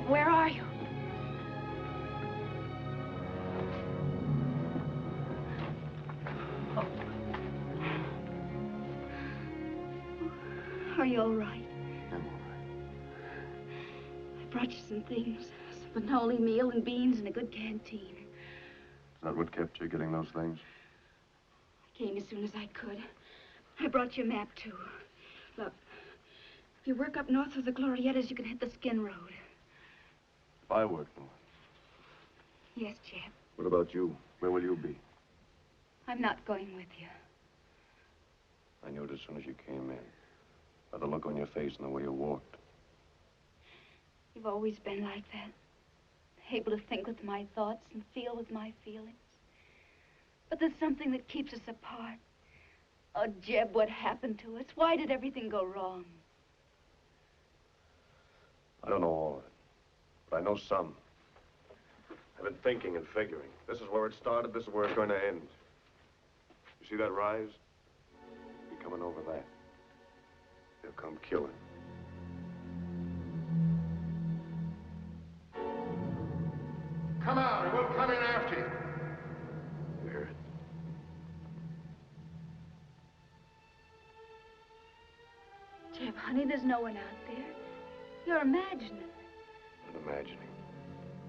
Where are you? Oh. Are you all right? I'm all right. I brought you some things. Some panoli meal and beans and a good canteen. Is that what kept you getting those things? I came as soon as I could. I brought you a map, too. Look, if you work up north of the Glorietas, you can hit the Skin Road. If I work north? Yes, Jeb. What about you? Where will you be? I'm not going with you. I knew it as soon as you came in. By the look on your face and the way you walked. You've always been like that. Able to think with my thoughts and feel with my feelings. But there's something that keeps us apart. Oh, Jeb, what happened to us? Why did everything go wrong? I don't know all of it, but I know some. I've been thinking and figuring. This is where it started, this is where it's going to end. You see that rise? Be coming over that. They'll come killing. Come out, or we'll come in after you. You hear it? Jeb, honey, there's no one out there. You're imagining. Not imagining.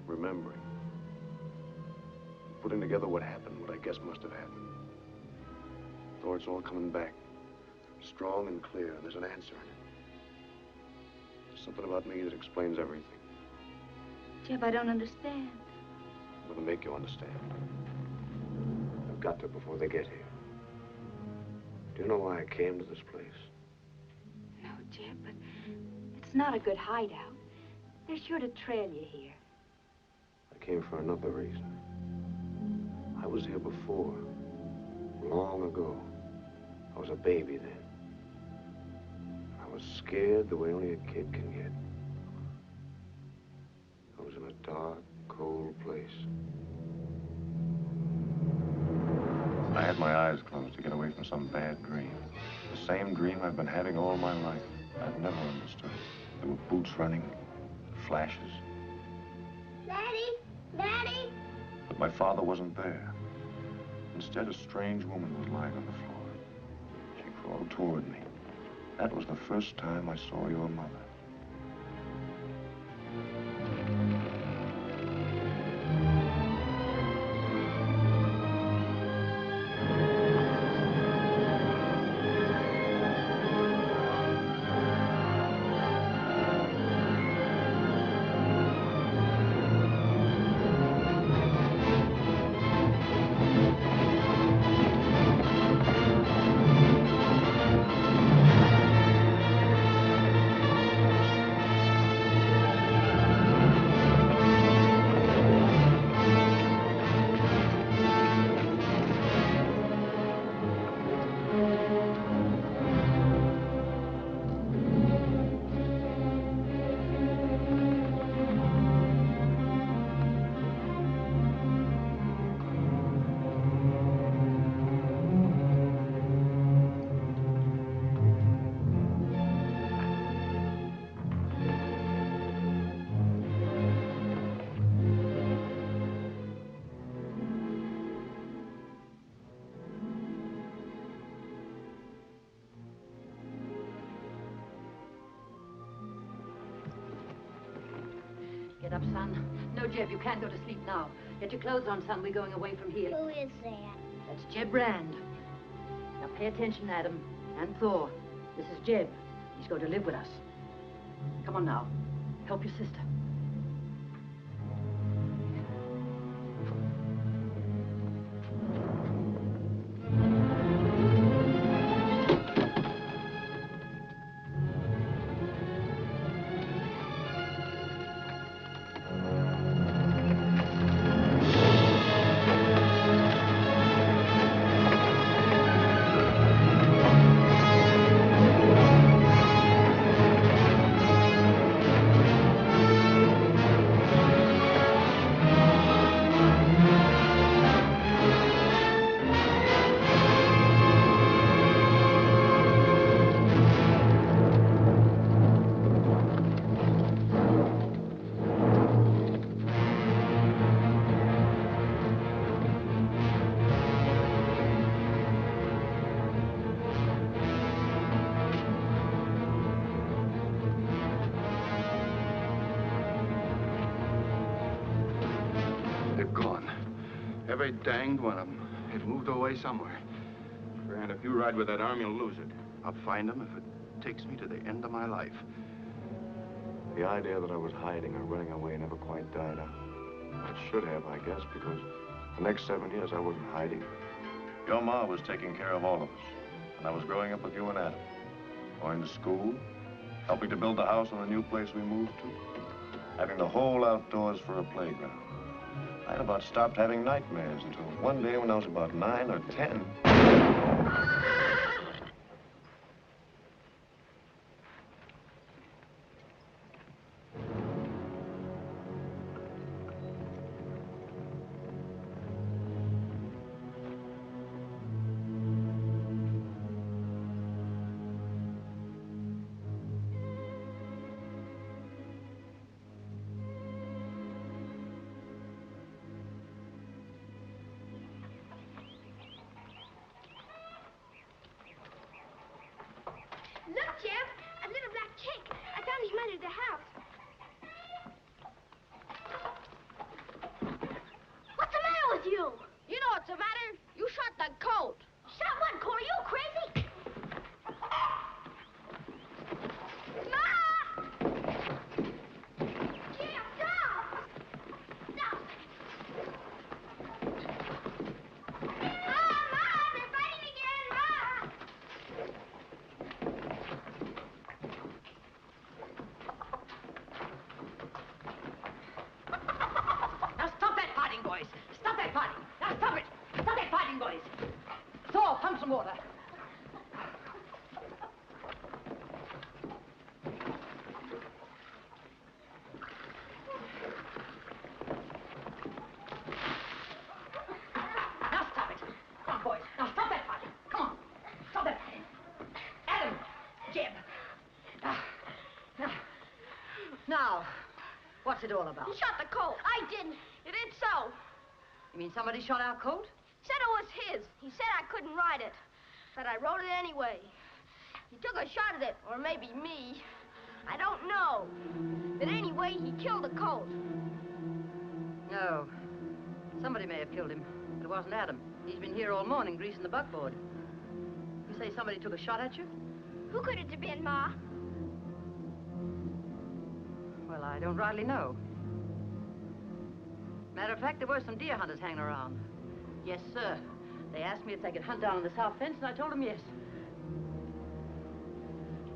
Remembering. Putting together what happened, what I guess must have happened. Thoughts all coming back. Strong and clear, and there's an answer in it. There's something about me that explains everything. Jeb, I don't understand. I'm gonna make you understand. I've got to before they get here. Do you know why I came to this place? No, Jeb, but it's not a good hideout. They're sure to trail you here. I came for another reason. I was here before, long ago. I was a baby then. I was scared the way only a kid can get. I was in a dark, cold place. I had my eyes closed to get away from some bad dream. The same dream I've been having all my life. I've never understood. There were boots running, flashes. Daddy! Daddy! But my father wasn't there. Instead, a strange woman was lying on the floor. She crawled toward me. That was the first time I saw your mother. Get up, son. No, Jeb, you can't go to sleep now. Get your clothes on, son. We're going away from here. Who is that? That's Jeb Rand. Now pay attention, Adam. And Thor. This is Jeb. He's going to live with us. Come on now. Help your sister. Every danged one of them. They've moved away somewhere. Grant, if you ride with that arm, you'll lose it. I'll find them if it takes me to the end of my life. The idea that I was hiding or running away never quite died out. It should have, I guess, because the next 7 years I wasn't hiding. Your ma was taking care of all of us. And I was growing up with you and Adam. Going to school, helping to build the house on the new place we moved to, having the whole outdoors for a playground. I had about stopped having nightmares until one day when I was about 9 or 10. Look, Jeb, a little black chick. I found his mother at the house. What's the matter with you? You know what's the matter? You shot the colt. Shot what, Corey? You crazy? Ma! Jeb, stop! Stop! Ma, they're fighting again, Ma! Now stop that fighting, boys. Stop that fighting. Now stop it. Stop that fighting, boys. Thor, pump some water. Now stop it. Come on, boys. Now stop that fighting. Come on. Stop that fighting. Adam, Jeb. Now, what's it all about? He shot the colt. I didn't. You did so. You mean somebody shot our colt? Said it was his. He said I couldn't ride it. But I rode it anyway. He took a shot at it, or maybe me. I don't know. But anyway, he killed the colt. No. Somebody may have killed him, but it wasn't Adam. He's been here all morning greasing the buckboard. You say somebody took a shot at you? Who could it have been, Ma? Well, I don't rightly know. Matter of fact, there were some deer hunters hanging around. Yes, sir. They asked me if they could hunt down on the south fence, and I told them yes.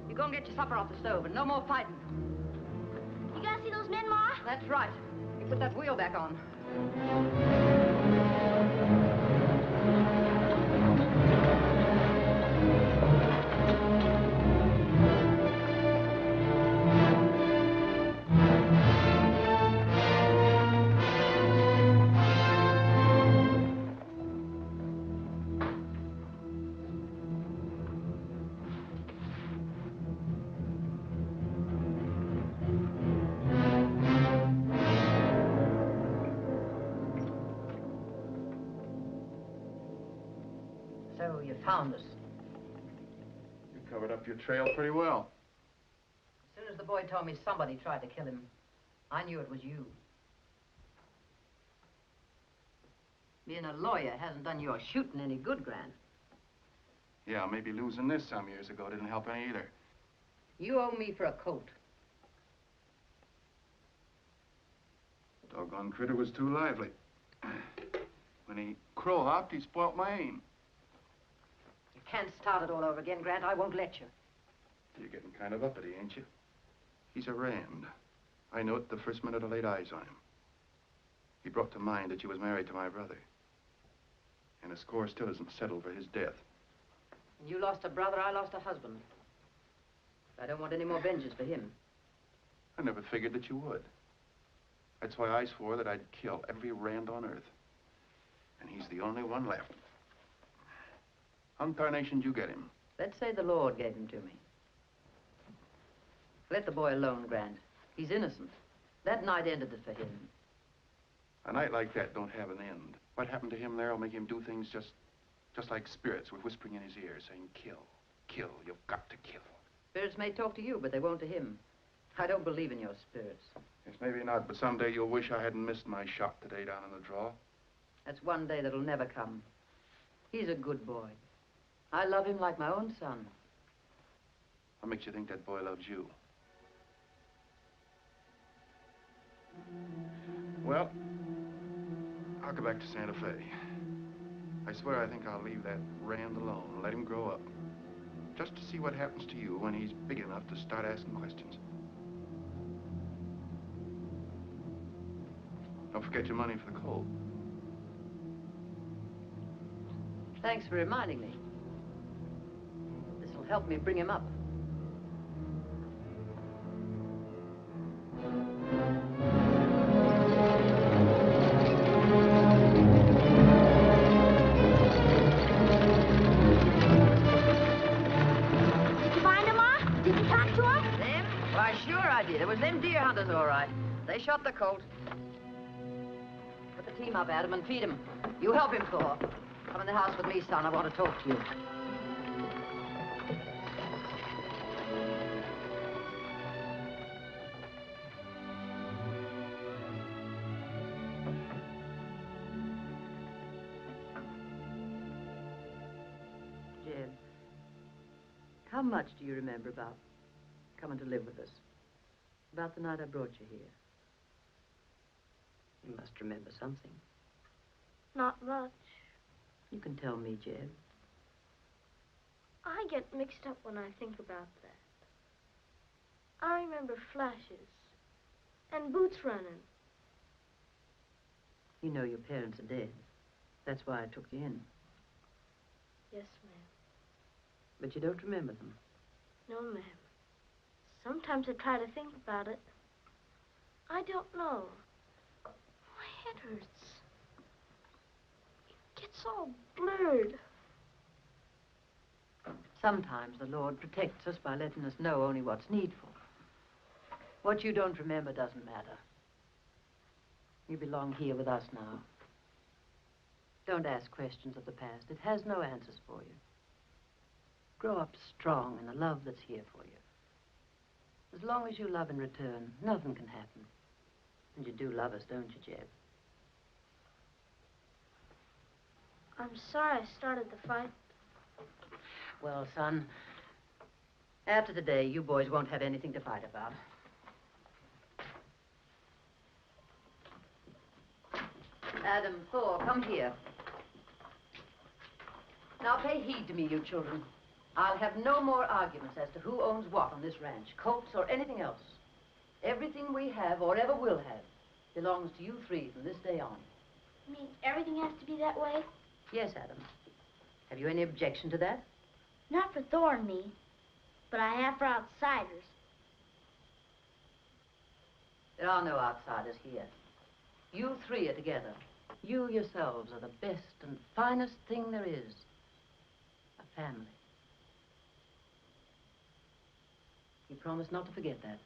You go and get your supper off the stove, and no more fighting. You gotta see those men, Ma? That's right. You put that wheel back on. So you found us. You covered up your trail pretty well. As soon as the boy told me somebody tried to kill him, I knew it was you. Being a lawyer hasn't done your shooting any good, Grant. Yeah, maybe losing this some years ago didn't help any either. You owe me for a coat. The doggone critter was too lively. When he crow-hopped, he spoilt my aim. You can't start it all over again, Grant. I won't let you. You're getting kind of uppity, ain't you? He's a Rand. I know it the first minute I laid eyes on him. He brought to mind that you was married to my brother. And the score still isn't settled for his death. When you lost a brother, I lost a husband. I don't want any more vengeance for him. I never figured that you would. That's why I swore that I'd kill every Rand on earth. And he's the only one left. How in tarnation did you get him? Let's say the Lord gave him to me. Let the boy alone, Grant. He's innocent. That night ended it for him. A night like that don't have an end. What happened to him there will make him do things just like spirits were whispering in his ear, saying, kill, kill, you've got to kill. Spirits may talk to you, but they won't to him. I don't believe in your spirits. Yes, maybe not, but someday you'll wish I hadn't missed my shot today down in the draw. That's one day that'll never come. He's a good boy. I love him like my own son. What makes you think that boy loves you? Well, I'll go back to Santa Fe. I swear I think I'll leave that Rand alone and let him grow up. Just to see what happens to you when he's big enough to start asking questions. Don't forget your money for the colt. Thanks for reminding me. This'll help me bring him up. Did you find him, Ma? Did you talk to him? Them? Why, sure I did. It was them deer hunters, all right. They shot the colt. Put the team up, Adam, and feed him. You help him, Thor. Come in the house with me, son. I want to talk to you. Jeb, how much do you remember about coming to live with us? About the night I brought you here? You must remember something. Not much. You can tell me, Jeb. I get mixed up when I think about that. I remember flashes and boots running. You know your parents are dead. That's why I took you in. Yes, ma'am. But you don't remember them. No, ma'am. Sometimes I try to think about it. I don't know. My head hurts. It gets all blurred. Sometimes the Lord protects us by letting us know only what's needful. What you don't remember doesn't matter. You belong here with us now. Don't ask questions of the past. It has no answers for you. Grow up strong in the love that's here for you. As long as you love in return, nothing can happen. And you do love us, don't you, Jeb? I'm sorry I started the fight. Well, son, after today, you boys won't have anything to fight about. Adam, Thor, come here. Now pay heed to me, you children. I'll have no more arguments as to who owns what on this ranch, colts or anything else. Everything we have or ever will have belongs to you three from this day on. You mean everything has to be that way? Yes, Adam. Have you any objection to that? Not for Thor and me, but I have for outsiders. There are no outsiders here. You three are together. You yourselves are the best and finest thing there is. A family. You promise not to forget that.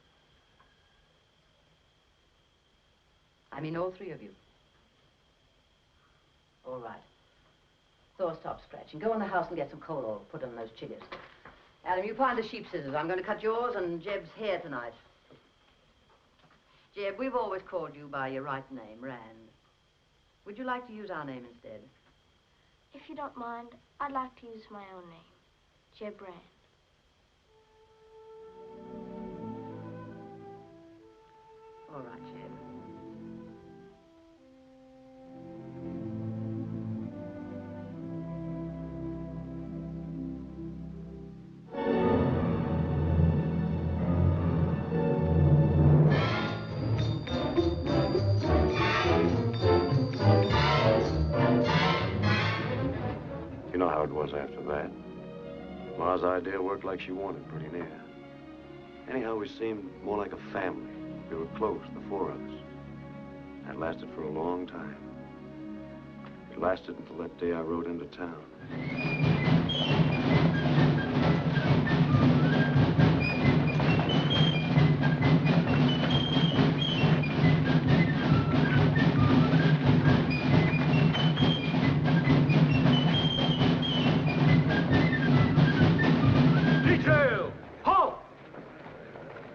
I mean all three of you. All right. Thor, stop scratching. Go in the house and get some coal oil. Put on those chiggers. Adam, you find the sheep scissors. I'm going to cut yours and Jeb's hair tonight. Jeb, we've always called you by your right name, Rand. Would you like to use our name instead? If you don't mind, I'd like to use my own name, Jeb Rand. All right, Jeb. You know how it was after that. Ma's idea worked like she wanted, pretty near. Anyhow, we seemed more like a family. We were close, the four of us. That lasted for a long time. It lasted until that day I rode into town. Detail! Halt!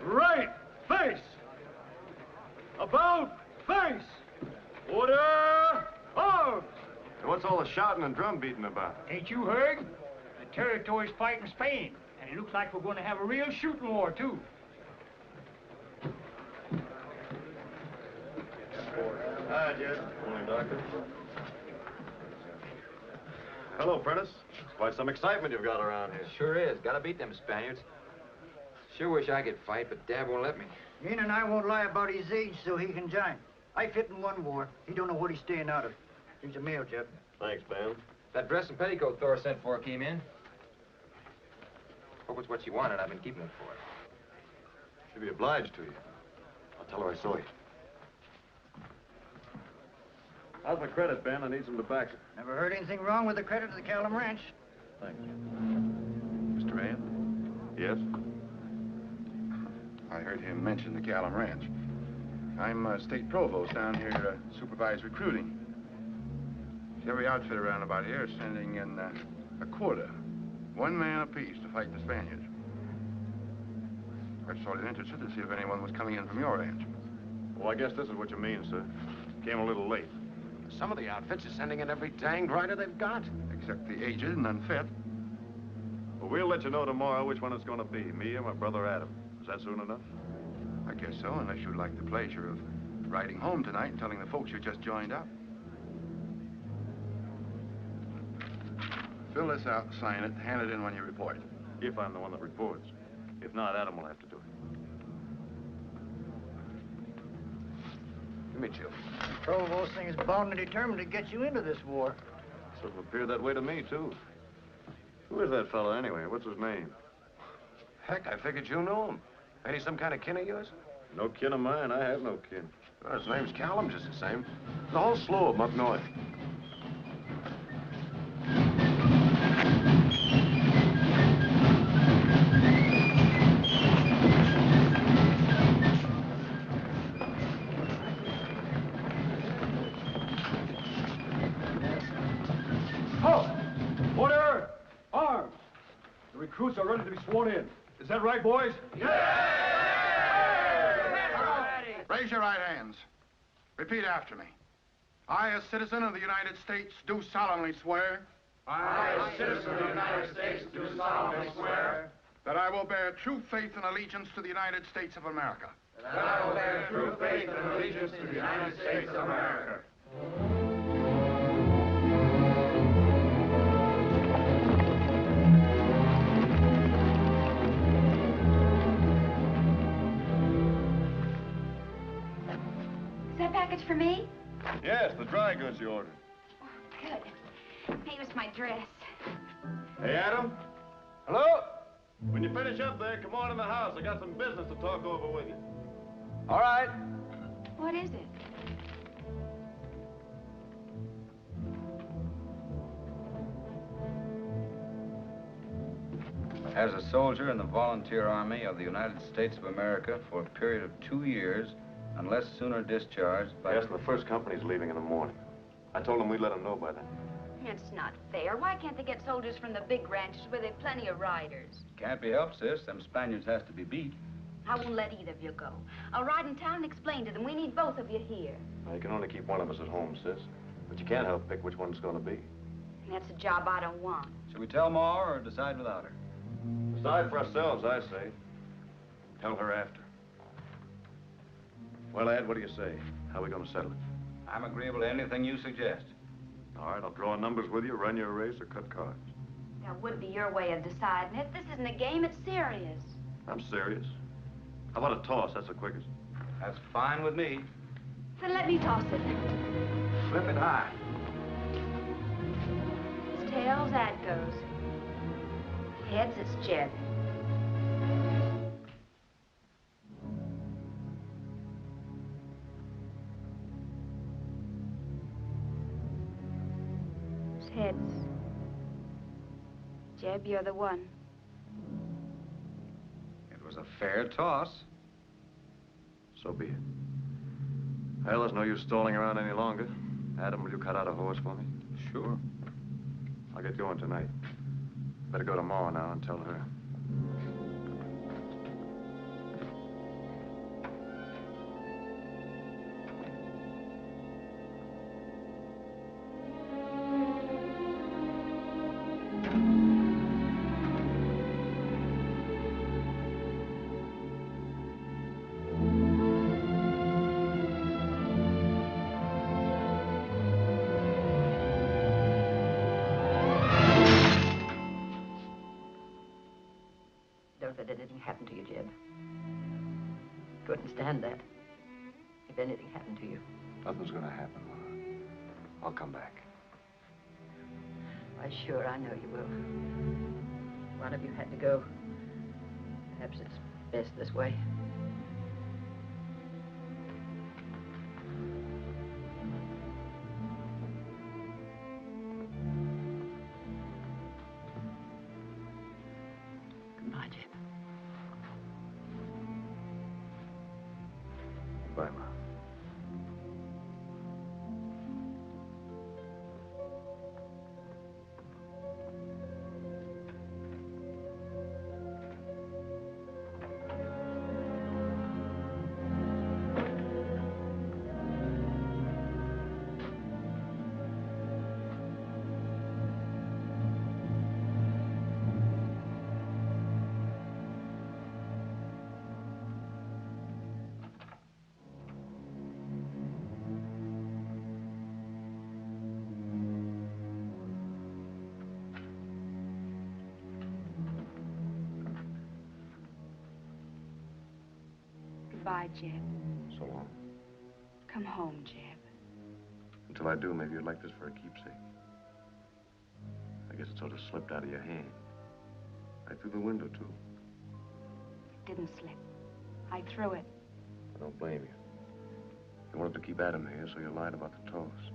Right! Face! About! Face! Order! Arms! shouting and drum beating about? Ain't you heard? The territory's fighting Spain, and it looks like we're going to have a real shooting war, too. Hi, Jed. Morning, Doctor. Hello, Prentice. Quite some excitement you've got around here. Sure is. Gotta beat them Spaniards. Sure wish I could fight, but Dad won't let me. Ian and I won't lie about his age so he can join. I fit in one war. He don't know what he's staying out of. Here's a mail, Jeb. Thanks, Ben. That dress and petticoat Thor sent for came in. Hope it's what she wanted. I've been keeping it for her. She'll be obliged to you. I'll tell her I saw you. How's my credit, Ben? I need some tobacco. Never heard anything wrong with the credit of the Callum Ranch. Thanks. Mr. Rand, Yes? I heard him mention the Callum Ranch. I'm state provost down here to supervise recruiting. Every outfit around about here is sending in a quota. 1 man apiece to fight the Spaniards. I was sort of interested to see if anyone was coming in from your ranch. Well, I guess this is what you mean, sir. Came a little late. Some of the outfits are sending in every danged rider they've got. Except the aged and unfit. Well, we'll let you know tomorrow which one it's going to be, me or my brother Adam. Is that soon enough? I guess so, unless you'd like the pleasure of riding home tonight and telling the folks you just joined up. Fill this out, sign it, hand it in when you report. If I'm the one that reports. If not, Adam will have to do it. Mitchum. Provost thing is bound and determined to get you into this war. Sort of appeared that way to me, too. Who is that fellow, anyway? What's his name? Heck, I figured you knew him. Ain't he some kind of kin of yours? No kin of mine. I have no kin. Well, his name's Callum, just the same. The whole slew of them up north. Order! Arms! The recruits are ready to be sworn in. Is that right, boys? Raise your right hands. Repeat after me. I, as citizen of the United States, do solemnly swear. I, as citizen of the United States, do solemnly swear that I will bear true faith and allegiance to the United States of America. that I will bear true faith and allegiance to the United States of America. Is that package for me? Yes, the dry goods you ordered. Oh, good. Here's my dress. Hey, Adam. Hello? When you finish up there, come on in the house. I got some business to talk over with you. All right. What is it? As a soldier in the Volunteer Army of the United States of America for a period of 2 years, unless sooner discharged by... Yes, and the first company's leaving in the morning. I told them we'd let them know by then. It's not fair. Why can't they get soldiers from the big ranches where there've plenty of riders? Can't be helped, sis. Them Spaniards has to be beat. I won't let either of you go. I'll ride in town and explain to them we need both of you here. Now, you can only keep one of us at home, sis. But you can't help pick which one it's going to be. And that's a job I don't want. Should we tell Ma or decide without her? Decide for ourselves, I say. Tell her after. Well, Ed, what do you say? How are we going to settle it? I'm agreeable to anything you suggest. All right, I'll draw numbers with you, run you a race, or cut cards. That would be your way of deciding it. This isn't a game, it's serious. I'm serious. How about a toss? That's the quickest. That's fine with me. Then let me toss it. Flip it high. It's tails, that goes. Heads, it's Jeb. It's heads. Jeb, you're the one. It was a fair toss. So be it. Well, there's no use stalling around any longer. Adam, will you cut out a horse for me? Sure. I'll get going tonight. Better go to Ma now and tell her. if had anything happened to you, Jeb. Couldn't stand that. If anything happened to you. Nothing's gonna happen, Ma. I'll come back. Why, sure, I know you will. One of you had to go. Perhaps it's best this way. Goodbye, Jeb. Goodbye, Ma. Goodbye, Jeb. So long. Come home, Jeb. Until I do, maybe you'd like this for a keepsake. I guess it sort of slipped out of your hand. Right through the window, too. It didn't slip. I threw it. I don't blame you. You wanted to keep Adam here, so you lied about the toss.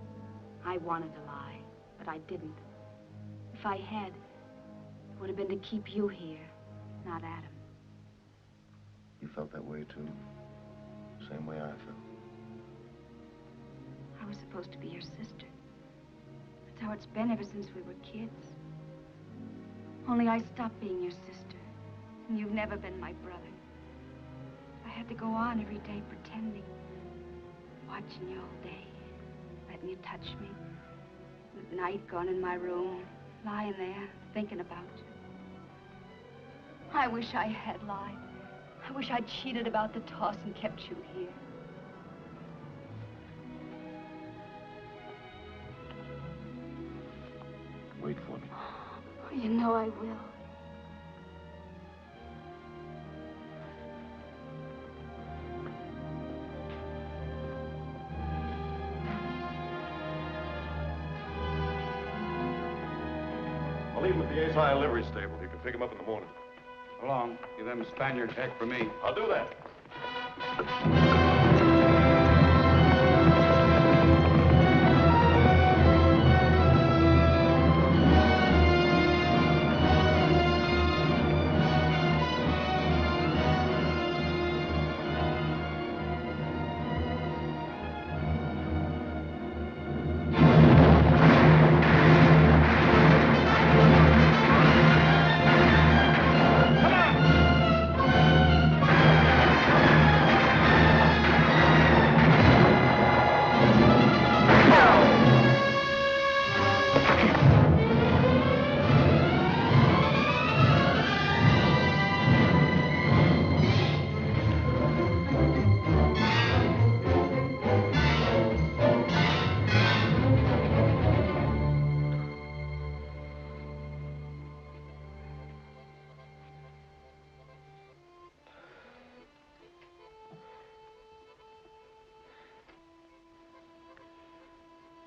I wanted to lie, but I didn't. If I had, it would have been to keep you here, not Adam. You felt that way, too. Same way I felt. I was supposed to be your sister. That's how it's been ever since we were kids. Only I stopped being your sister, and you've never been my brother. I had to go on every day pretending, watching you all day, letting you touch me. And at night, going in my room, lying there, thinking about you. I wish I had lied. I wish I'd cheated about the toss and kept you here. Wait for me. Oh, you know I will. I'll leave him at the Ace High livery stable. You can pick him up in the morning. So long. Give them Spaniards heck for me. I'll do that.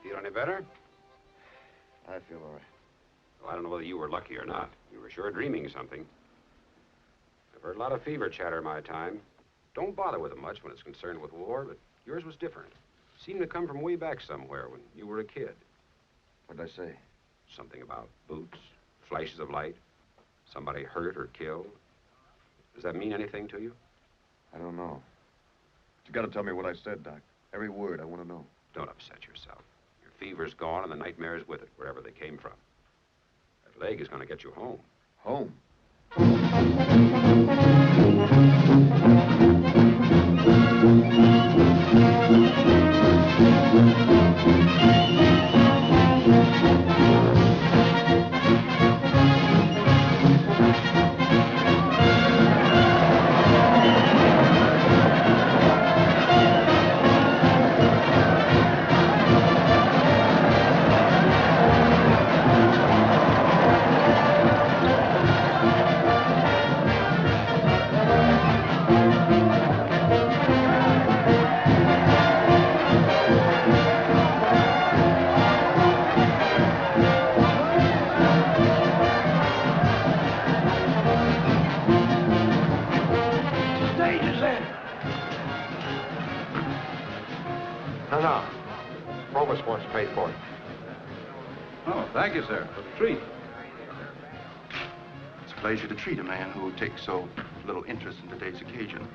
Feel any better? I feel all right. Well, I don't know whether you were lucky or not. You were sure dreaming something. I've heard a lot of fever chatter in my time. Don't bother with it much when it's concerned with war, but yours was different. Seemed to come from way back somewhere when you were a kid. What did I say? Something about boots, flashes of light, somebody hurt or killed. Does that mean anything to you? I don't know. But you got to tell me what I said, Doc. Every word, I want to know. Don't upset yourself. Your fever's gone and the nightmares with it, wherever they came from. That leg is going to get you home. Home? This one's paid for. Oh, thank you, sir, for the treat. It's a pleasure to treat a man who takes so little interest in today's occasion.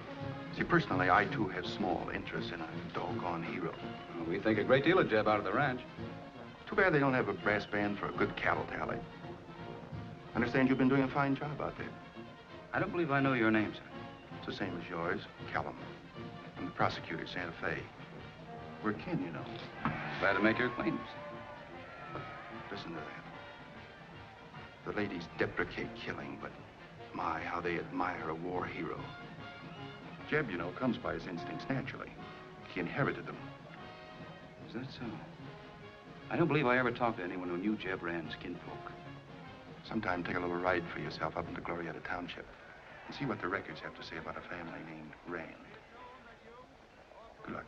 See, personally, I too have small interest in a doggone hero. Well, we think a great deal of Jeb out of the ranch. Too bad they don't have a brass band for a good cattle tally. Understand you've been doing a fine job out there. I don't believe I know your name, sir. It's the same as yours, Callum. I'm the prosecutor, Santa Fe. We're kin, you know. Glad to make your acquaintance. Listen to that. The ladies deprecate killing, but my, how they admire a war hero. Jeb, you know, comes by his instincts naturally. He inherited them. Is that so? I don't believe I ever talked to anyone who knew Jeb Rand's kinfolk. Sometime take a little ride for yourself up into Glorietta Township and see what the records have to say about a family named Rand. Good luck.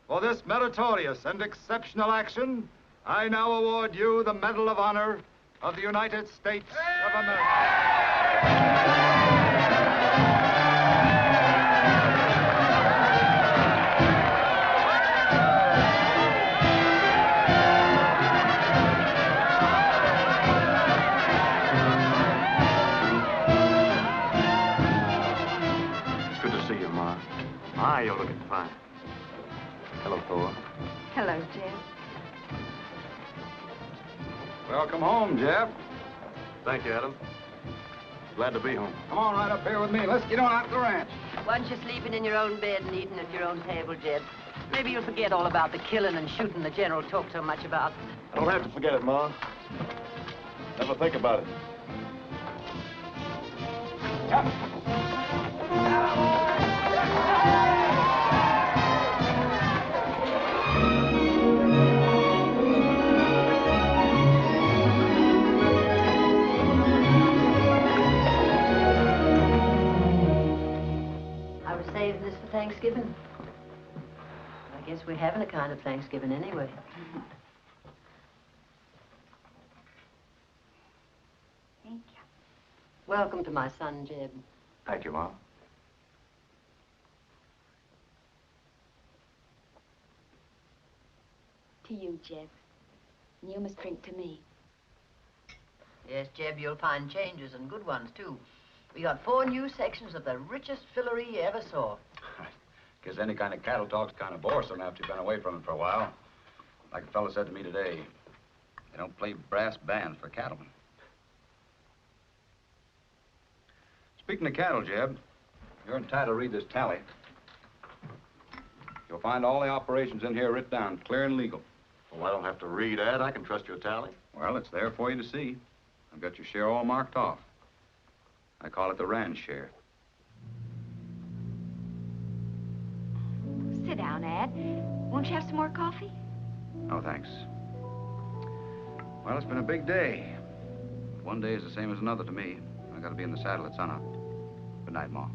For this meritorious and exceptional action, I now award you the Medal of Honor of the United States of America. It's good to see you, Ma. My, you're looking fine. Hello, Thor. Hello, Jeb. Welcome home, Jeb. Thank you, Adam. Glad to be home. Come on right up here with me. Let's get on out to the ranch. Once you're sleeping in your own bed and eating at your own table, Jeb, maybe you'll forget all about the killing and shooting the General talked so much about. I don't have to forget it, Ma. Never think about it. I was saving this for Thanksgiving. I guess we're having a kind of Thanksgiving anyway. Thank you. Welcome to my son, Jeb. Thank you, Ma. To you, Jeb. And you must drink to me. Yes, Jeb, you'll find changes and good ones, too. We got 4 new sections of the richest fillery you ever saw. Guess any kind of cattle talk's kind of boresome after you've been away from it for a while. Like a fellow said to me today, they don't play brass bands for cattlemen. Speaking of cattle, Jeb, you're entitled to read this tally. You'll find all the operations in here written down, clear and legal. Well, I don't have to read that. I can trust your tally. Well, it's there for you to see. I've got your share all marked off. I call it the Rand share. Sit down, Ad. Won't you have some more coffee? Oh, thanks. Well, it's been a big day. One day is the same as another to me. I gotta be in the saddle at sunup. Good night, Ma.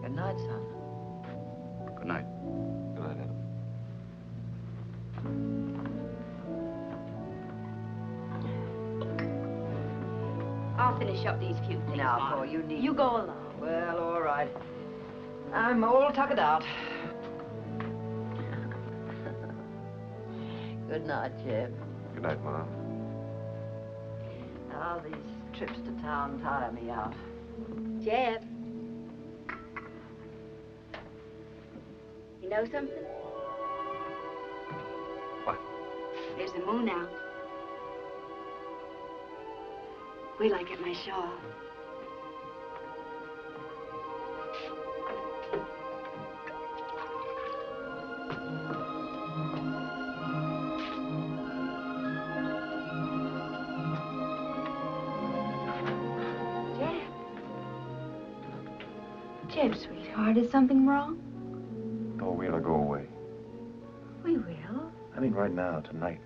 Good night, son. Good night. Good night, Adam. I'll finish up these few things, Now, Ma. boy, you need... You go alone. Well, all right. I'm all tuckered out. Good night, Jeb. Good night, Ma. Now, these trips to town tire me out. Jeb. You know something? What? There's the moon out. Wait till I get my shawl. Jeb, sweetheart, is something wrong? Oh, we'll go away. We will. I mean, right now, tonight.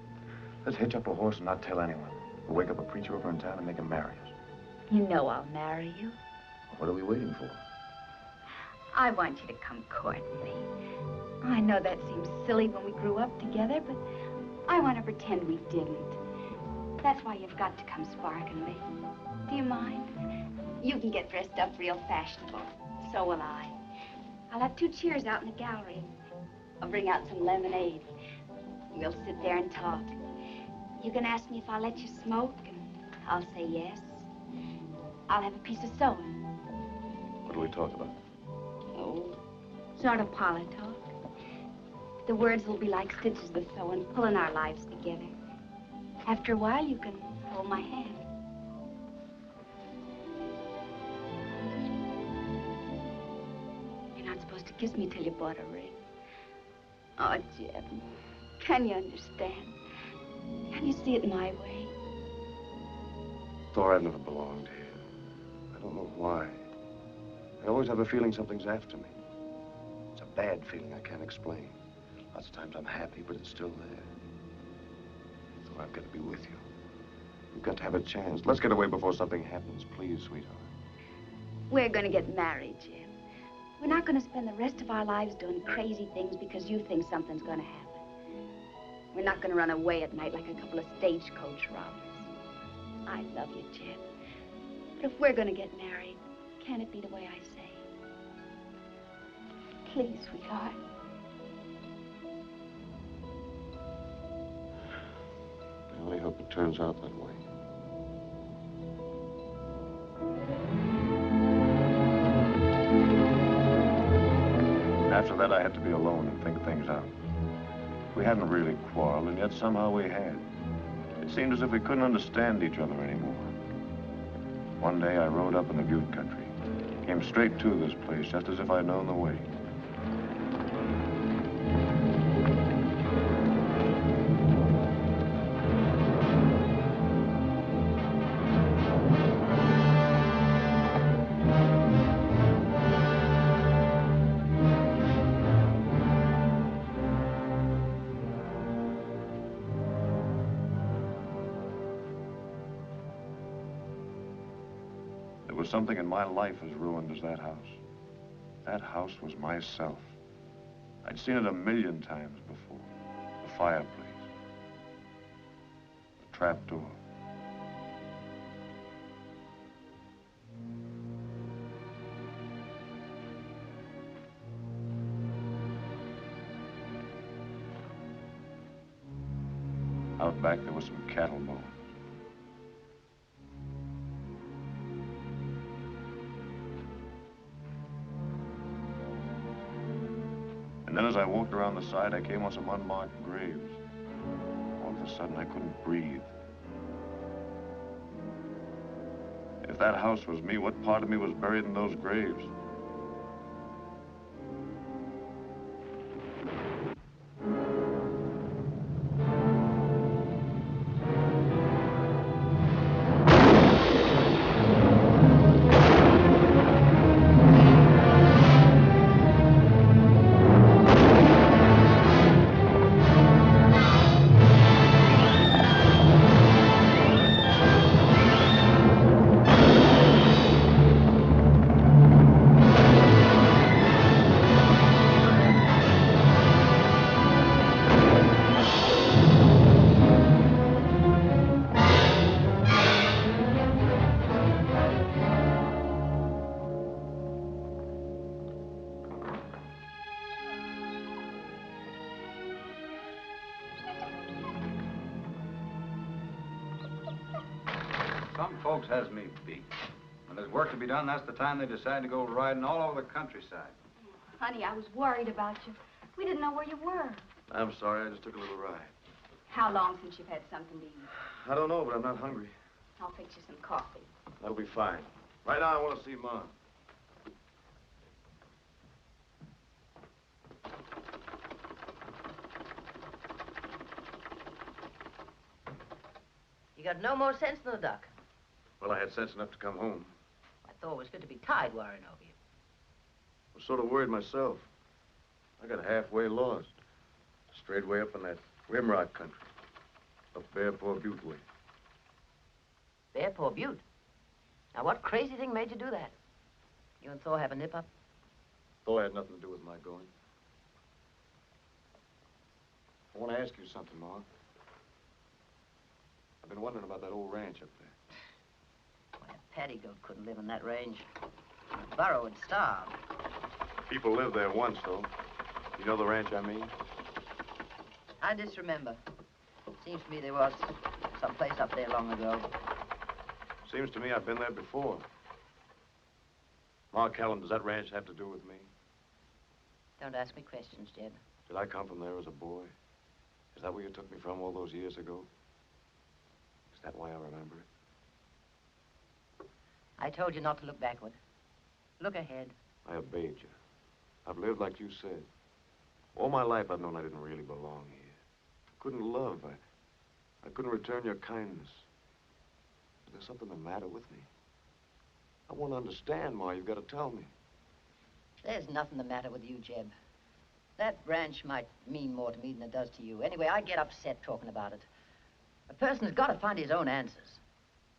Let's hitch up a horse and not tell anyone. We'll wake up a preacher over in town and make him marry us. You know I'll marry you. What are we waiting for? I want you to come court me. I know that seems silly when we grew up together, but I want to pretend we didn't. That's why you've got to come sparking me. Do you mind? You can get dressed up real fashionable. So will I. I'll have 2 chairs out in the gallery. I'll bring out some lemonade. We'll sit there and talk. You can ask me if I'll let you smoke, and I'll say yes. I'll have a piece of sewing. What do we talk about? Oh, sort of parlor talk. The words will be like stitches of sewing, pulling our lives together. After a while, you can hold my hand. You're not supposed to kiss me till you bought a ring. Oh, Jeb, can you understand? Can you see it my way? Thor, I've never belonged here. I don't know why. I always have a feeling something's after me. It's a bad feeling I can't explain. Lots of times I'm happy, but it's still there. So I've got to be with you. We've got to have a chance. Let's get away before something happens, please, sweetheart. We're going to get married, Jeb. We're not going to spend the rest of our lives doing crazy things because you think something's going to happen. We're not going to run away at night like a couple of stagecoach robbers. I love you, Jeb. But if we're going to get married, can it be the way I say? Please, sweetheart. I only hope it turns out that way. After that, I had to be alone and think things out. We hadn't really quarreled, and yet somehow we had. It seemed as if we couldn't understand each other anymore. One day, I rode up in the Butte country. Came straight to this place, just as if I'd known the way. There was something in my life as ruined as that house. That house was myself. I'd seen it 1,000,000 times before. The fireplace. The trap door. Out back there was some cattle bones. And then as I walked around the side, I came on some unmarked graves. All of a sudden, I couldn't breathe. If that house was me, what part of me was buried in those graves? Some folks has me beat. When there's work to be done, that's the time they decide to go riding all over the countryside. Honey, I was worried about you. We didn't know where you were. I'm sorry, I just took a little ride. How long since you've had something to eat? I don't know, but I'm not hungry. I'll fix you some coffee. That'll be fine. Right now, I want to see Mom. You got no more sense than a duck. Well, I had sense enough to come home. I thought it was fit to be tied worrying over you. I was sort of worried myself. I got halfway lost. Straight way up in that rimrock country. Up Bearpaw Butte way. Bearpaw Butte? Now, what crazy thing made you do that? You and Thor have a nip-up? Thor had nothing to do with my going. I want to ask you something, Ma. I've been wondering about that old ranch up there. Boy, a paddy goat couldn't live in that range. The burro would starve. People lived there once, though. You know the ranch I mean? I disremember. Seems to me there was some place up there long ago. Seems to me I've been there before. Ma Callum, does that ranch have to do with me? Don't ask me questions, Jeb. Did I come from there as a boy? Is that where you took me from all those years ago? Is that why I remember it? I told you not to look backward. Look ahead. I obeyed you. I've lived like you said. All my life I've known I didn't really belong here. I couldn't love. I couldn't return your kindness. Is there something the matter with me? I want to understand, Ma. You've got to tell me. There's nothing the matter with you, Jeb. That ranch might mean more to me than it does to you. Anyway, I get upset talking about it. A person's got to find his own answers.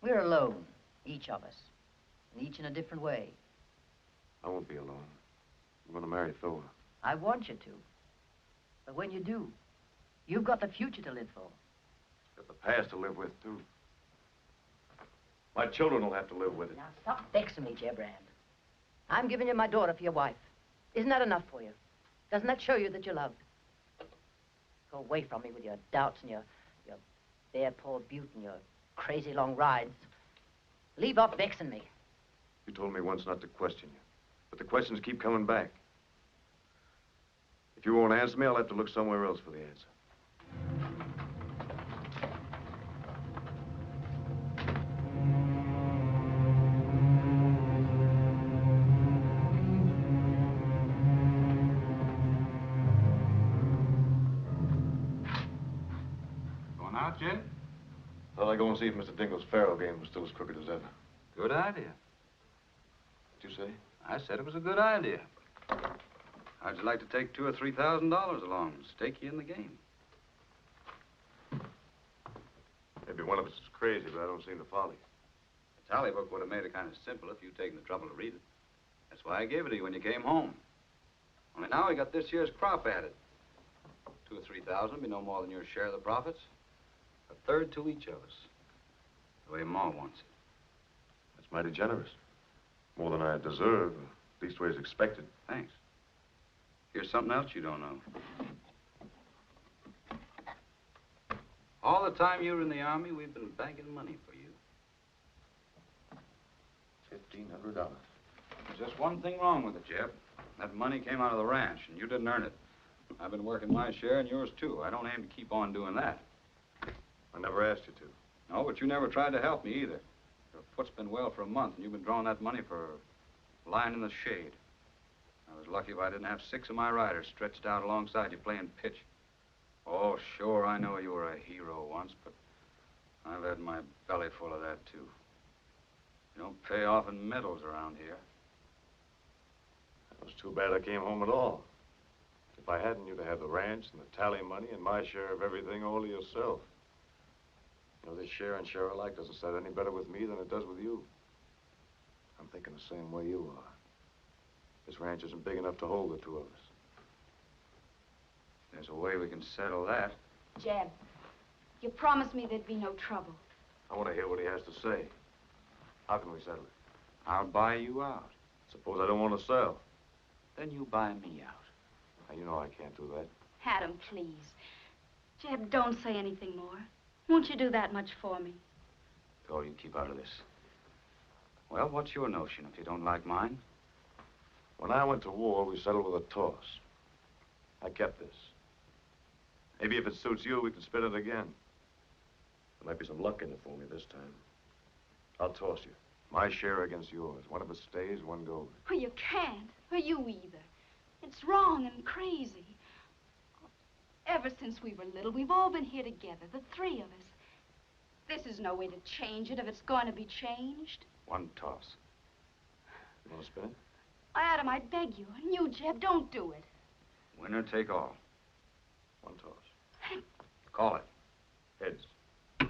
We're alone, each of us, and each in a different way. I won't be alone. I'm going to marry Thor. I want you to. But when you do, you've got the future to live for. Got the past to live with, too. My children will have to live with it. Now, stop vexing me, Jeb Rand. I'm giving you my daughter for your wife. Isn't that enough for you? Doesn't that show you that you're loved? Go away from me with your doubts and your bare-pawed butte and your crazy long rides. Leave off vexing me. You told me once not to question you, but the questions keep coming back. If you won't answer me, I'll have to look somewhere else for the answer. Going out, Jed? Thought I'd go and see if Mr. Dingle's faro game was still as crooked as ever. Good idea. What'd you say? I said it was a good idea. How'd you like to take $2,000 or $3,000 along? Stake you in the game. Maybe one of us is crazy, but I don't seem to follow you. The tally book would have made it kind of simple if you'd taken the trouble to read it. That's why I gave it to you when you came home. Only now we got this year's crop added. 2,000 or 3,000 would be no more than your share of the profits. A third to each of us. The way Ma wants it. That's mighty generous. More than I deserve, leastways expected. Thanks. Here's something else you don't know. All the time you were in the Army, we've been banking money for you. $1,500. There's just one thing wrong with it, Jeb. That money came out of the ranch, and you didn't earn it. I've been working my share, and yours, too. I don't aim to keep on doing that. I never asked you to. No, but you never tried to help me, either. Your foot's been well for a month, and you've been drawing that money for lying in the shade. I was lucky if I didn't have 6 of my riders stretched out alongside you playing pitch. Oh, sure, I know you were a hero once, but I've had my belly full of that, too. You don't pay off in medals around here. It was too bad I came home at all. If I hadn't, you'd have had the ranch and the tally money and my share of everything all to yourself. You know, this share and share alike doesn't set any better with me than it does with you. I'm thinking the same way you are. This ranch isn't big enough to hold the two of us. There's a way we can settle that. Jeb, you promised me there'd be no trouble. I want to hear what he has to say. How can we settle it? I'll buy you out. Suppose I don't want to sell. Then you buy me out. Now, you know I can't do that. Adam, please. Jeb, don't say anything more. Won't you do that much for me? Oh, you keep out of this. Well, what's your notion if you don't like mine? When I went to war, we settled with a toss. I kept this. Maybe if it suits you, we can split it again. There might be some luck in it for me this time. I'll toss you. My share against yours. One of us stays, one goes. Oh, you can't. Or you either. It's wrong and crazy. Ever since we were little, we've all been here together, the 3 of us. This is no way to change it if it's going to be changed. One toss. You want to spin it? Adam, I beg you. And you, Jeb, don't do it. Winner take all. One toss. Call it. Heads. I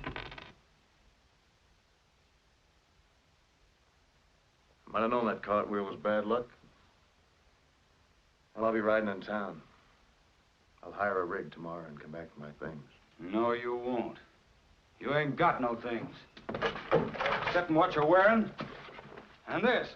might have known that cartwheel was bad luck. Well, I'll be riding in town. I'll hire a rig tomorrow and come back for my things. No, you won't. You ain't got no things. Except in what you're wearing. And this.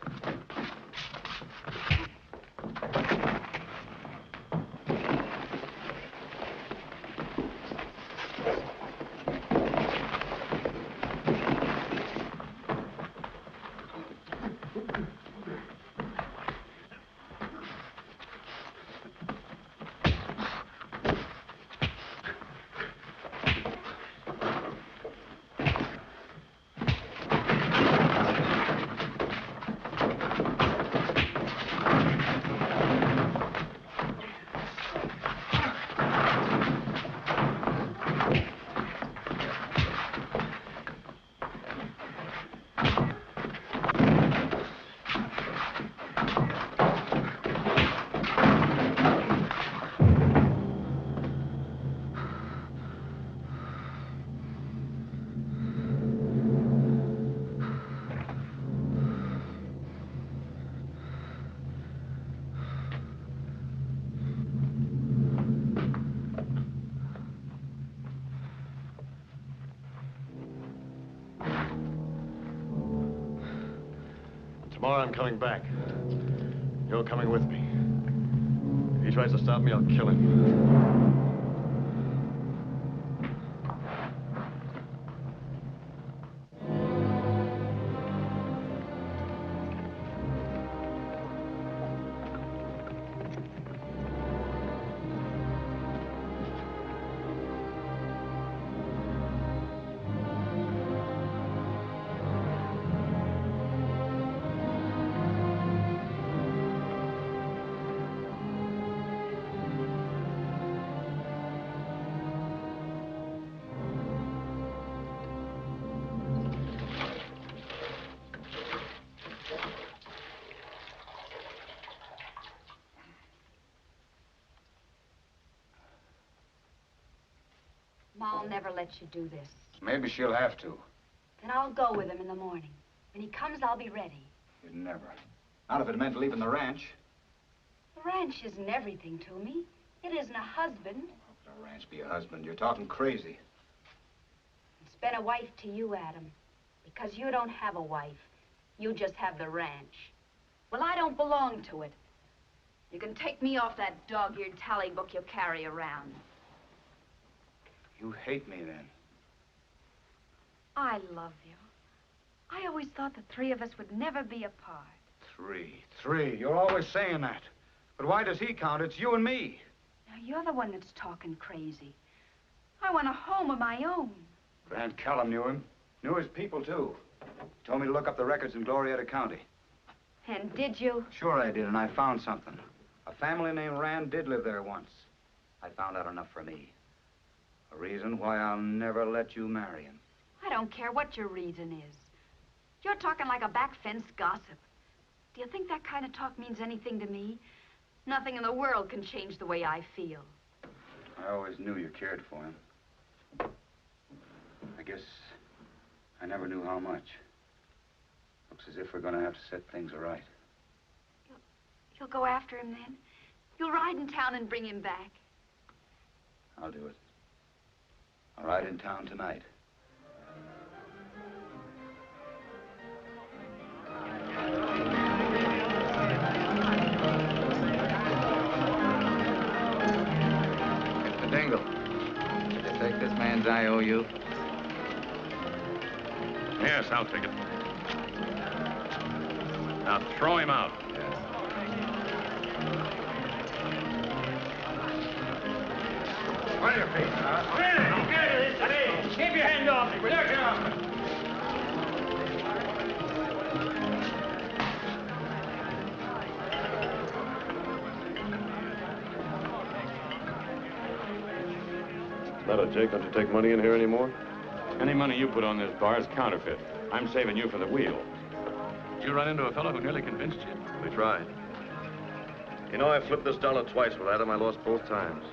Tomorrow I'm coming back. You're coming with me. If he tries to stop me, I'll kill him. Ma'll never let you do this. Maybe she'll have to. Then I'll go with him in the morning. When he comes, I'll be ready. You'd never. Not if it meant leaving the ranch. The ranch isn't everything to me. It isn't a husband. How could a ranch be a husband? You're talking crazy. It's been a wife to you, Adam. Because you don't have a wife. You just have the ranch. Well, I don't belong to it. You can take me off that dog-eared tally book you carry around. You hate me, then? I love you. I always thought the three of us would never be apart. Three. You're always saying that. But why does he count? It's you and me. Now, you're the one that's talking crazy. I want a home of my own. Grant Callum knew him. Knew his people, too. He told me to look up the records in Glorieta County. And did you? Sure I did, and I found something. A family named Rand did live there once. I found out enough for me. A reason why I'll never let you marry him. I don't care what your reason is. You're talking like a back fence gossip. Do you think that kind of talk means anything to me? Nothing in the world can change the way I feel. I always knew you cared for him. I guess I never knew how much. Looks as if we're going to have to set things right. You'll go after him then? You'll ride in town and bring him back? I'll do it. I'll ride in town tonight. Mr. Dingle, did you take this man's IOU? Yes, I'll take it. Now throw him out. Where are your feet? Keep your hand off me. We're looking off me. What's the matter, Jake? Don't you take money in here anymore? Any money you put on this bar is counterfeit. I'm saving you for the wheel. Did you run into a fellow who nearly convinced you? We tried. You know, I flipped this dollar twice with Adam. I lost both times.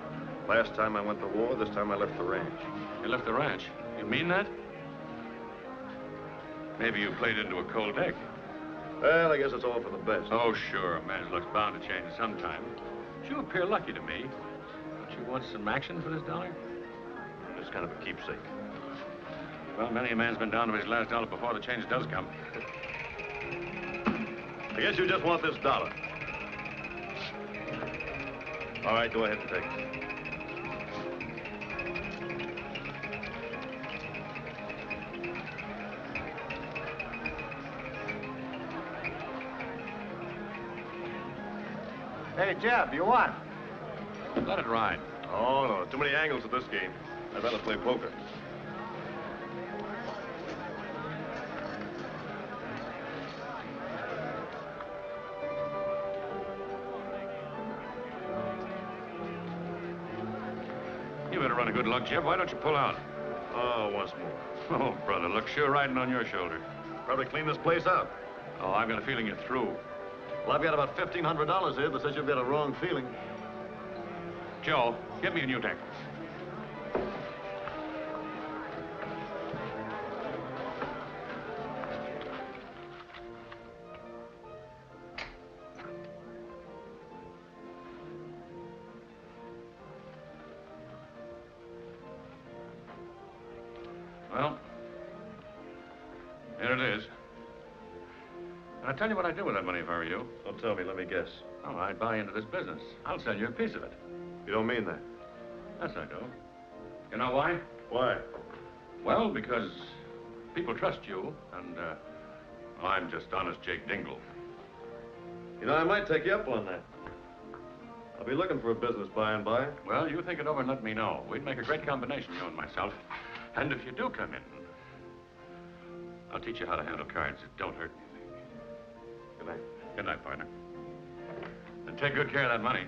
Last time I went to war, this time I left the ranch. You left the ranch? You mean that? Maybe you played into a cold egg. Well, I guess it's all for the best. Oh, sure. A man's luck's bound to change sometime. But you appear lucky to me. Don't you want some action for this dollar? It's kind of a keepsake. Well, many a man's been down to his last dollar before the change does come. I guess you just want this dollar. All right, go ahead and take it. Hey, Jeb, you won. Let it ride. Oh, no, too many angles at this game. I'd rather play poker. You better run a good luck, Jeb. Why don't you pull out? Oh, once more. Oh, brother, luck's sure riding on your shoulder. Probably clean this place out. Oh, I've got a feeling you're through. Well, I've got about $1,500 here that says you've got a wrong feeling. Joe, get me a new deck. Well, here it is. I'll tell you what I'd do with that money if I were you. Don't tell me, let me guess. Oh, I'd buy into this business. I'll sell you a piece of it. You don't mean that? Yes, I do. You know why? Why? Well, because people trust you, and I'm just honest Jake Dingle. You know, I might take you up on that. I'll be looking for a business by and by. Well, you think it over and let me know. We'd make a great combination, you and myself. And if you do come in, I'll teach you how to handle cards that don't hurt anything. Good night. Good night, partner. And take good care of that money.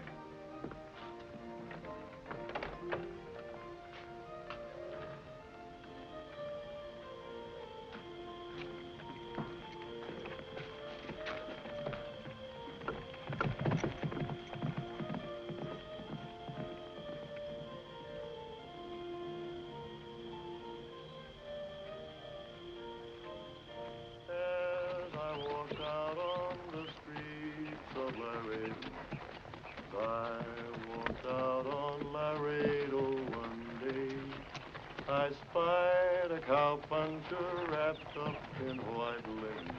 I spied a cowpuncher wrapped up in white linen,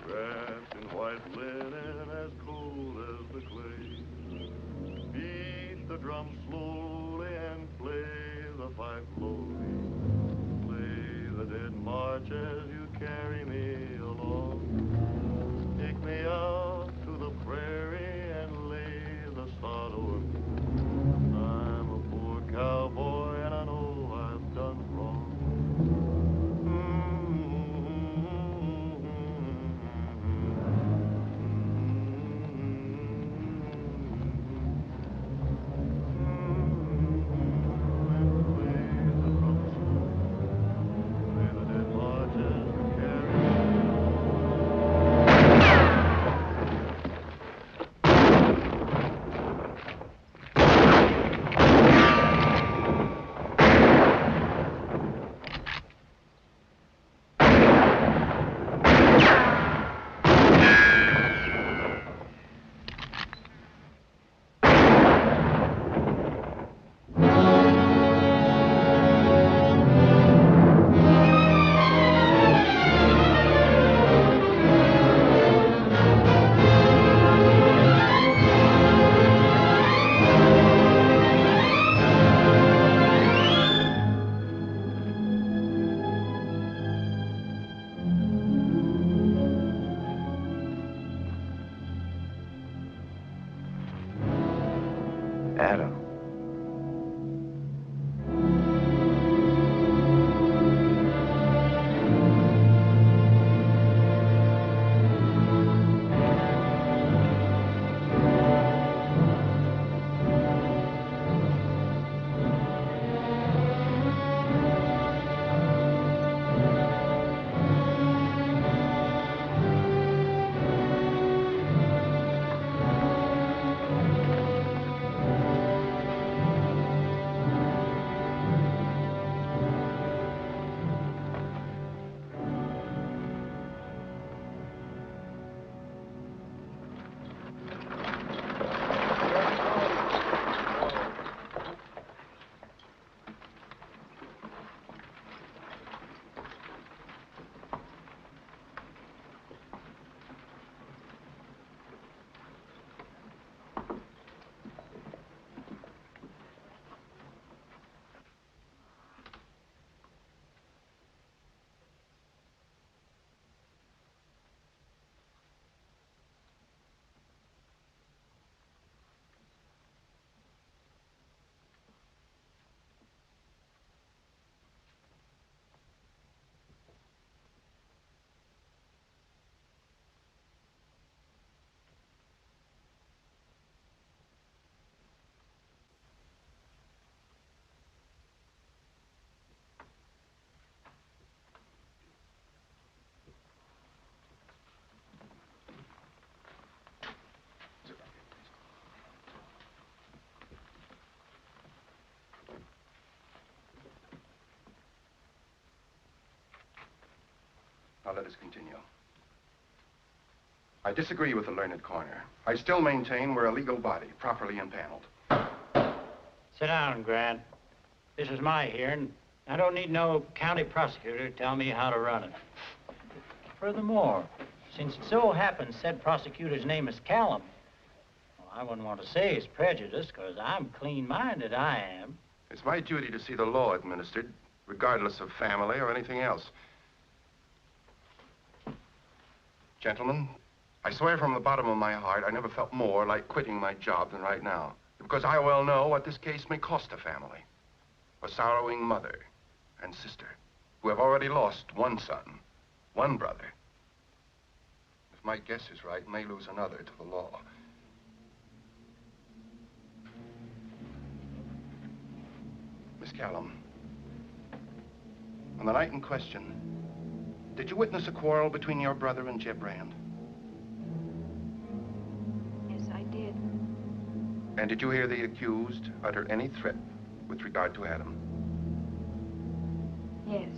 wrapped in white linen as cold as the clay. Beat the drum slowly and play the fife lowly. Play the dead march as you carry me along. Take me out to the prairie and lay the sod o'er me. I'm a poor cowboy and I know I've done wrong. Adam. Now let us continue. I disagree with the learned corner. I still maintain we're a legal body, properly impaneled. Sit down, Grant. This is my hearing. I don't need no county prosecutor to tell me how to run it. Furthermore, Since it so happens said prosecutor's name is Callum, well, I wouldn't want to say he's prejudiced, because I'm clean-minded, I am. It's my duty to see the law administered, regardless of family or anything else. Gentlemen, I swear from the bottom of my heart I never felt more like quitting my job than right now. Because I well know what this case may cost a family. A sorrowing mother and sister who have already lost one son, one brother. If my guess is right, may lose another to the law. Miss Callum, on the night in question, did you witness a quarrel between your brother and Jeb Rand? Yes, I did. And did you hear the accused utter any threat with regard to Adam? Yes.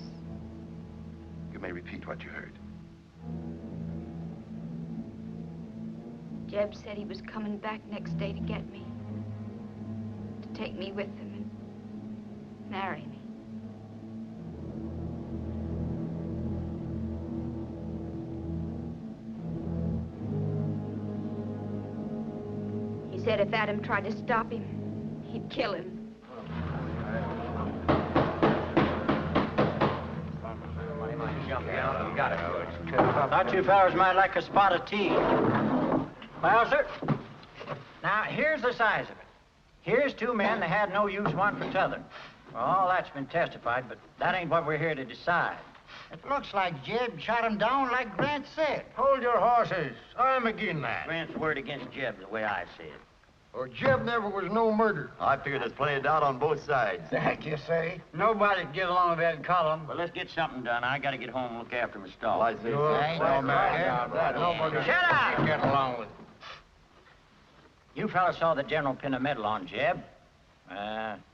You may repeat what you heard. Jeb said he was coming back next day to get me. To take me with him and marry me. He said if Adam tried to stop him, he'd kill him. You got it. Thought you fellas might like a spot of tea. Well, sir, now here's the size of it. Here's two men that had no use one for t'other. Well, all that's been testified, but that ain't what we're here to decide. It looks like Jeb shot him down like Grant said. Hold your horses. I'm again that. Grant's word against Jeb, the way I see it. Or Jeb never was no murder. I figure there's plenty of doubt on both sides. That you say? Nobody can get along with Ed Callum. Well, let's get something done. I gotta get home and look after my stall. Well, I say so. Nobody Shut up! can get along with. You fellas saw the general pin a medal on Jeb.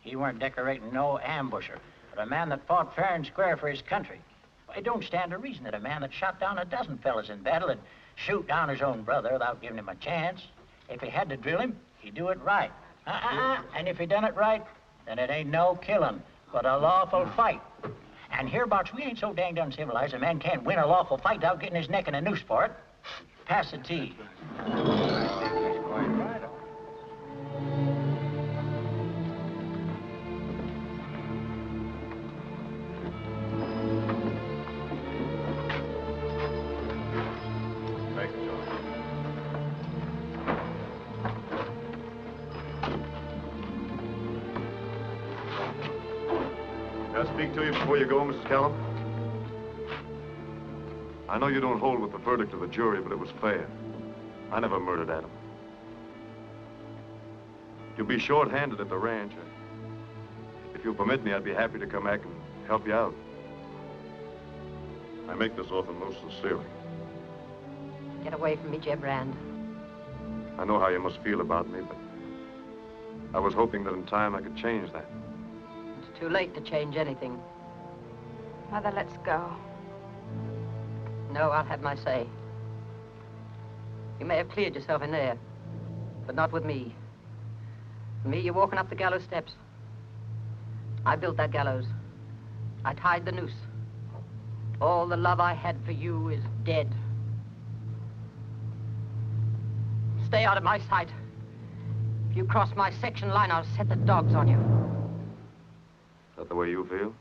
He weren't decorating no ambusher, but a man that fought fair and square for his country. Well, it don't stand to reason that a man that shot down a dozen fellas in battle would shoot down his own brother without giving him a chance. If he had to drill him, he'd do it right. And if he done it right, then it ain't no killing, but a lawful fight. And hereabouts, we ain't so danged uncivilized a man can't win a lawful fight without getting his neck in a noose for it. Pass the tea. Can I speak to you before you go, Mrs. Callum? I know you don't hold with the verdict of the jury, but it was fair. I never murdered Adam. You'll be short-handed at the ranch. If you'll permit me, I'd be happy to come back and help you out. I make this offer most sincerely. Get away from me, Jeb Rand. I know how you must feel about me, but I was hoping that in time I could change that. It's too late to change anything. Mother, let's go. No, I'll have my say. You may have cleared yourself in there, but not with me. For me, you're walking up the gallows steps. I built that gallows. I tied the noose. All the love I had for you is dead. Stay out of my sight. If you cross my section line, I'll set the dogs on you. Is that the way you feel?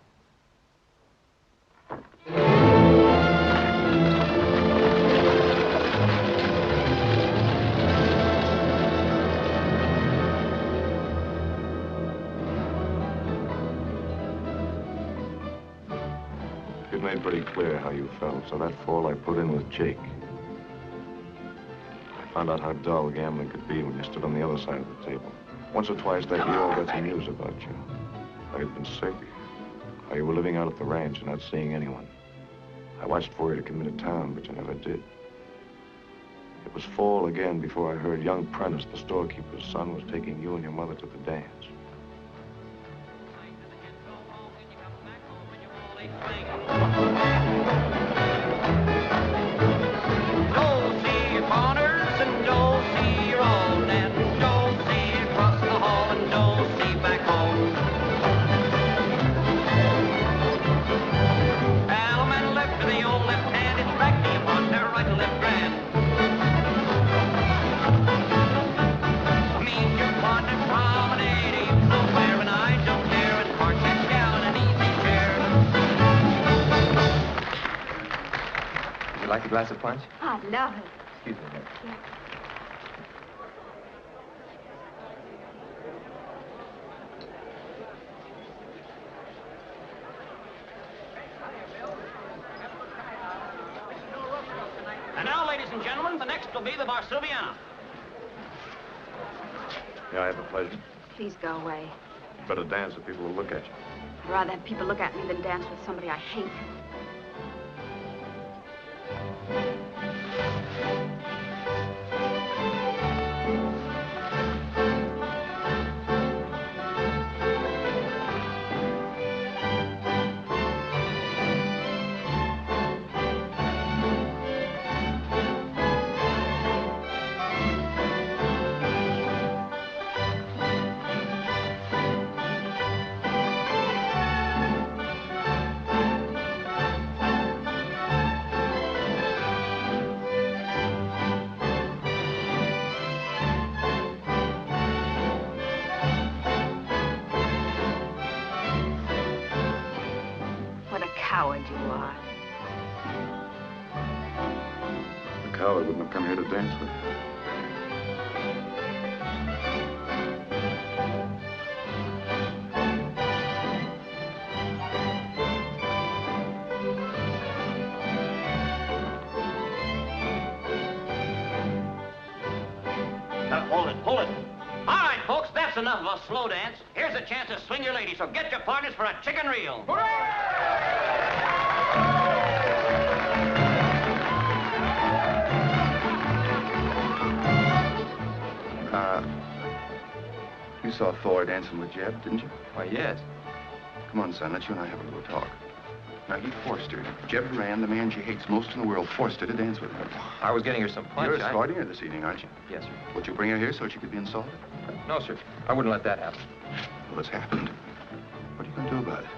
You'd made pretty clear how you felt, so that fall I put in with Jake. I found out how dull gambling could be when you stood on the other side of the table. Once or twice that year I got some news about you. How you'd been sick, how you were living out at the ranch and not seeing anyone. I watched for you to come into town, but you never did. It was fall again before I heard young Prentice, the storekeeper's son, was taking you and your mother to the dance. Right to left grand. You like a glass of punch? I'd love it. Excuse me, ma'am. And now, ladies and gentlemen, the next will be the Varsuviana. Yeah, I have the pleasure. Please go away. Better dance so people will look at you. I'd rather have people look at me than dance with somebody I hate. Coward you are. A coward wouldn't have come here to dance with you. Now, hold it, hold it. All right, folks, that's enough of a slow dance. Here's a chance to swing your lady, so get your partners for a chicken reel. You saw Thor dancing with Jeb, didn't you? Why, yes. Come on, son, let's you and I have a little talk. Now, he forced her. Jeb Rand, the man she hates most in the world, forced her to dance with him. I was getting her some punch. You're escorting her this evening, aren't you? Yes, sir. Would you bring her here so she could be insulted? No, sir. I wouldn't let that happen. Well, it's happened. What are you going to do about it?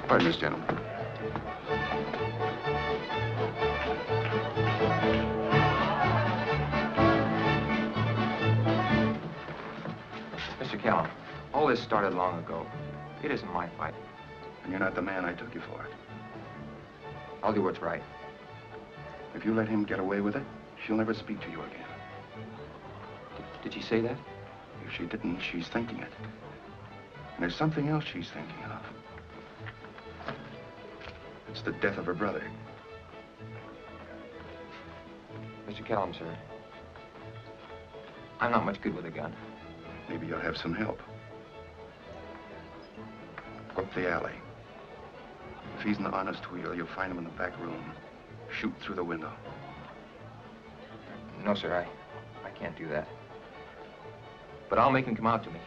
Pardon this, gentlemen. Mr. Callum, all this started long ago. It isn't my fight. And you're not the man I took you for. I'll do what's right. If you let him get away with it, she'll never speak to you again. Did she say that? If she didn't, she's thinking it. And there's something else she's thinking of. It's the death of her brother. Mr. Callum, sir, I'm not much good with a gun. Maybe you'll have some help. Up the alley. If he's an honest wheel, you'll find him in the back room. Shoot through the window. No, sir, I can't do that. But I'll make him come out to me.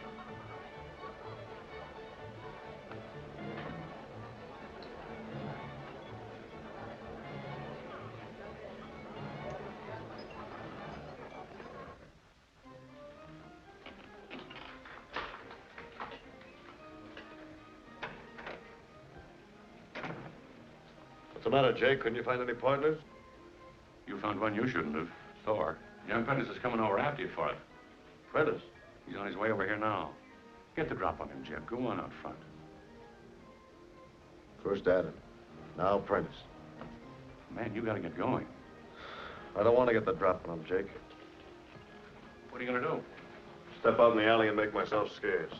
What's the matter, Jake? Couldn't you find any partners? You found one you shouldn't have. Thor. Young Prentice is coming over after you for it. Prentice? He's on his way over here now. Get the drop on him, Jeb. Go on out front. First Adam, now Prentice. Man, you gotta get going. I don't want to get the drop on him, Jake. What are you gonna do? Step out in the alley and make myself scarce.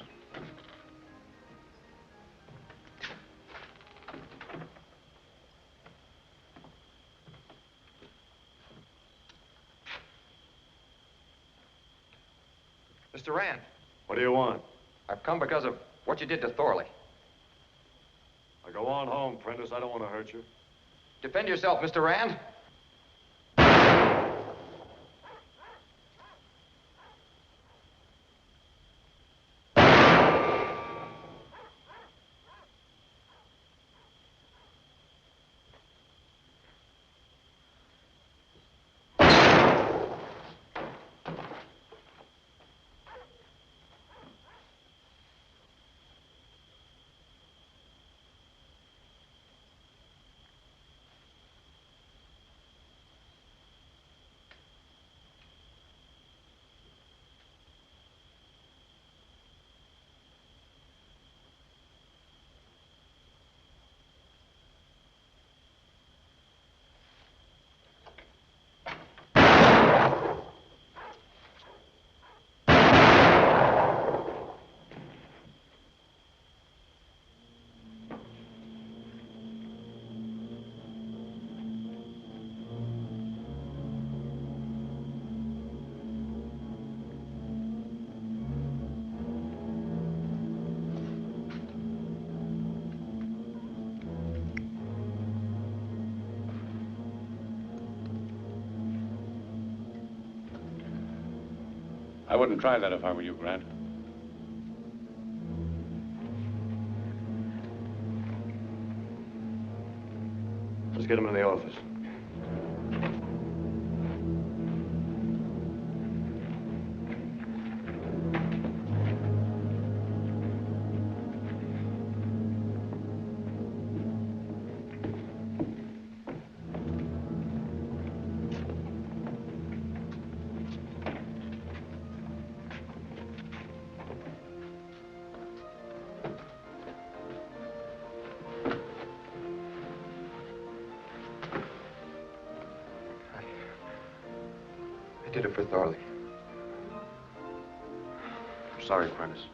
Mr. Rand. What do you want? I've come because of what you did to Thorley. Now go on home, Prentice. I don't want to hurt you. Defend yourself, Mr. Rand. I wouldn't try that if I were you, Grant. Let's get him in the office. I did it for Thorley. I'm sorry, Prentice.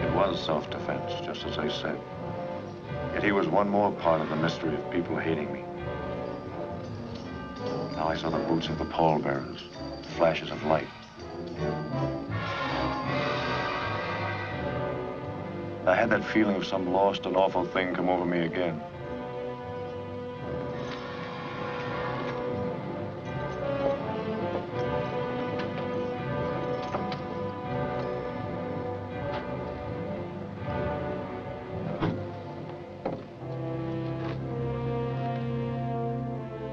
It was self-defense, just as I said. Yet he was one more part of the mystery of people hating me. Now I saw the boots of the pallbearers, flashes of light. I had that feeling of some lost and awful thing come over me again.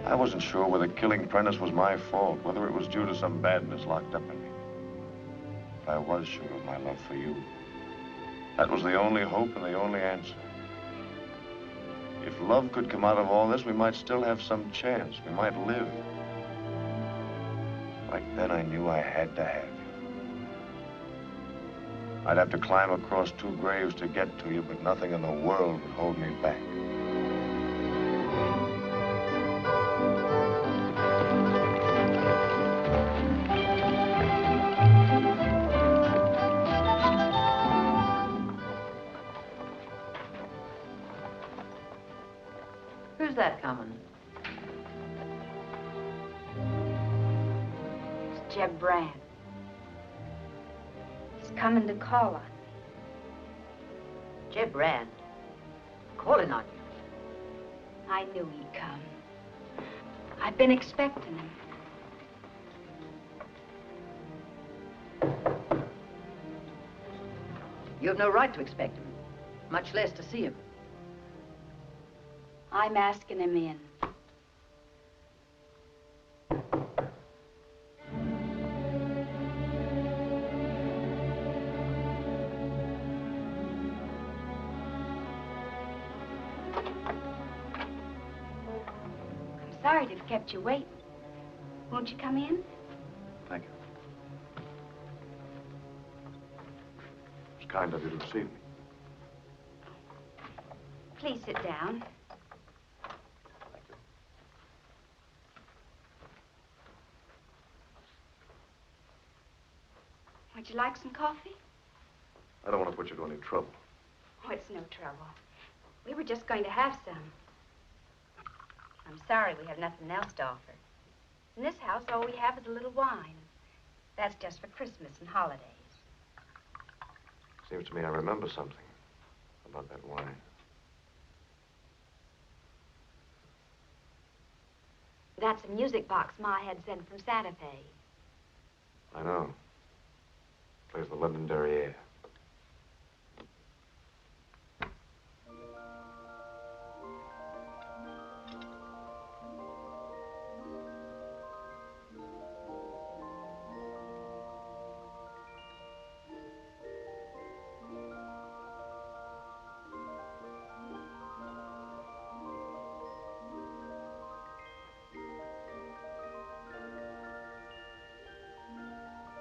I wasn't sure whether killing Prentice was my fault, whether it was due to some badness locked up in me. But I was sure of my love for you. That was the only hope and the only answer. If love could come out of all this, we might still have some chance. We might live. Right then, I knew I had to have you. I'd have to climb across 2 graves to get to you, but nothing in the world would hold me back. Who's that coming? It's Jeb Rand. He's coming to call on me. Jeb Rand. Calling on you. I knew he'd come. I've been expecting him. You have no right to expect him, much less to see him. I'm asking him in. I'm sorry to have kept you waiting. Won't you come in? Thank you. It's kind of you to receive me. Please sit down. Would you like some coffee? I don't want to put you to any trouble. Oh, it's no trouble. We were just going to have some. I'm sorry we have nothing else to offer. In this house, all we have is a little wine. That's just for Christmas and holidays. Seems to me I remember something about that wine. That's a music box Ma had sent from Santa Fe. I know. Plays the legendary air.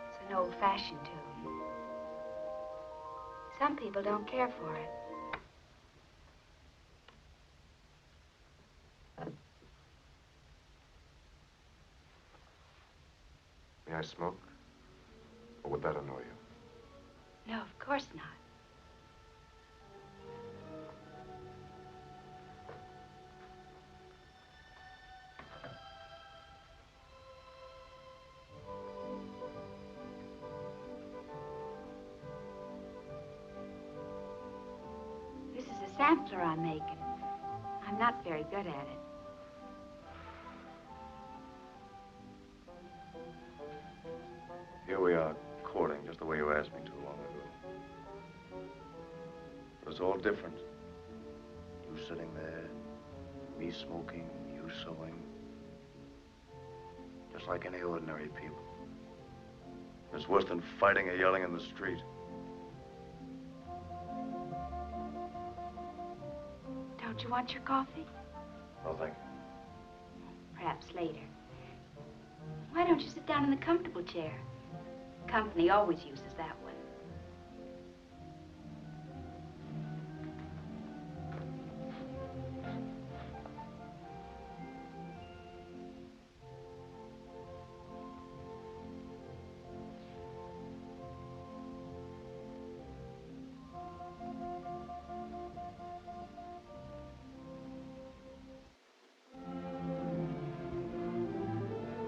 It's an old-fashioned tune. Some people don't care for it. May I smoke? Or would that annoy you? No, of course not. sampler I'm making. I'm not very good at it. Here we are, courting, just the way you asked me too long ago. But it's all different. You sitting there, me smoking, you sewing. Just like any ordinary people. It's worse than fighting or yelling in the street. Don't you want your coffee? No, thank you. Perhaps later. Why don't you sit down in the comfortable chair? Company always uses that one.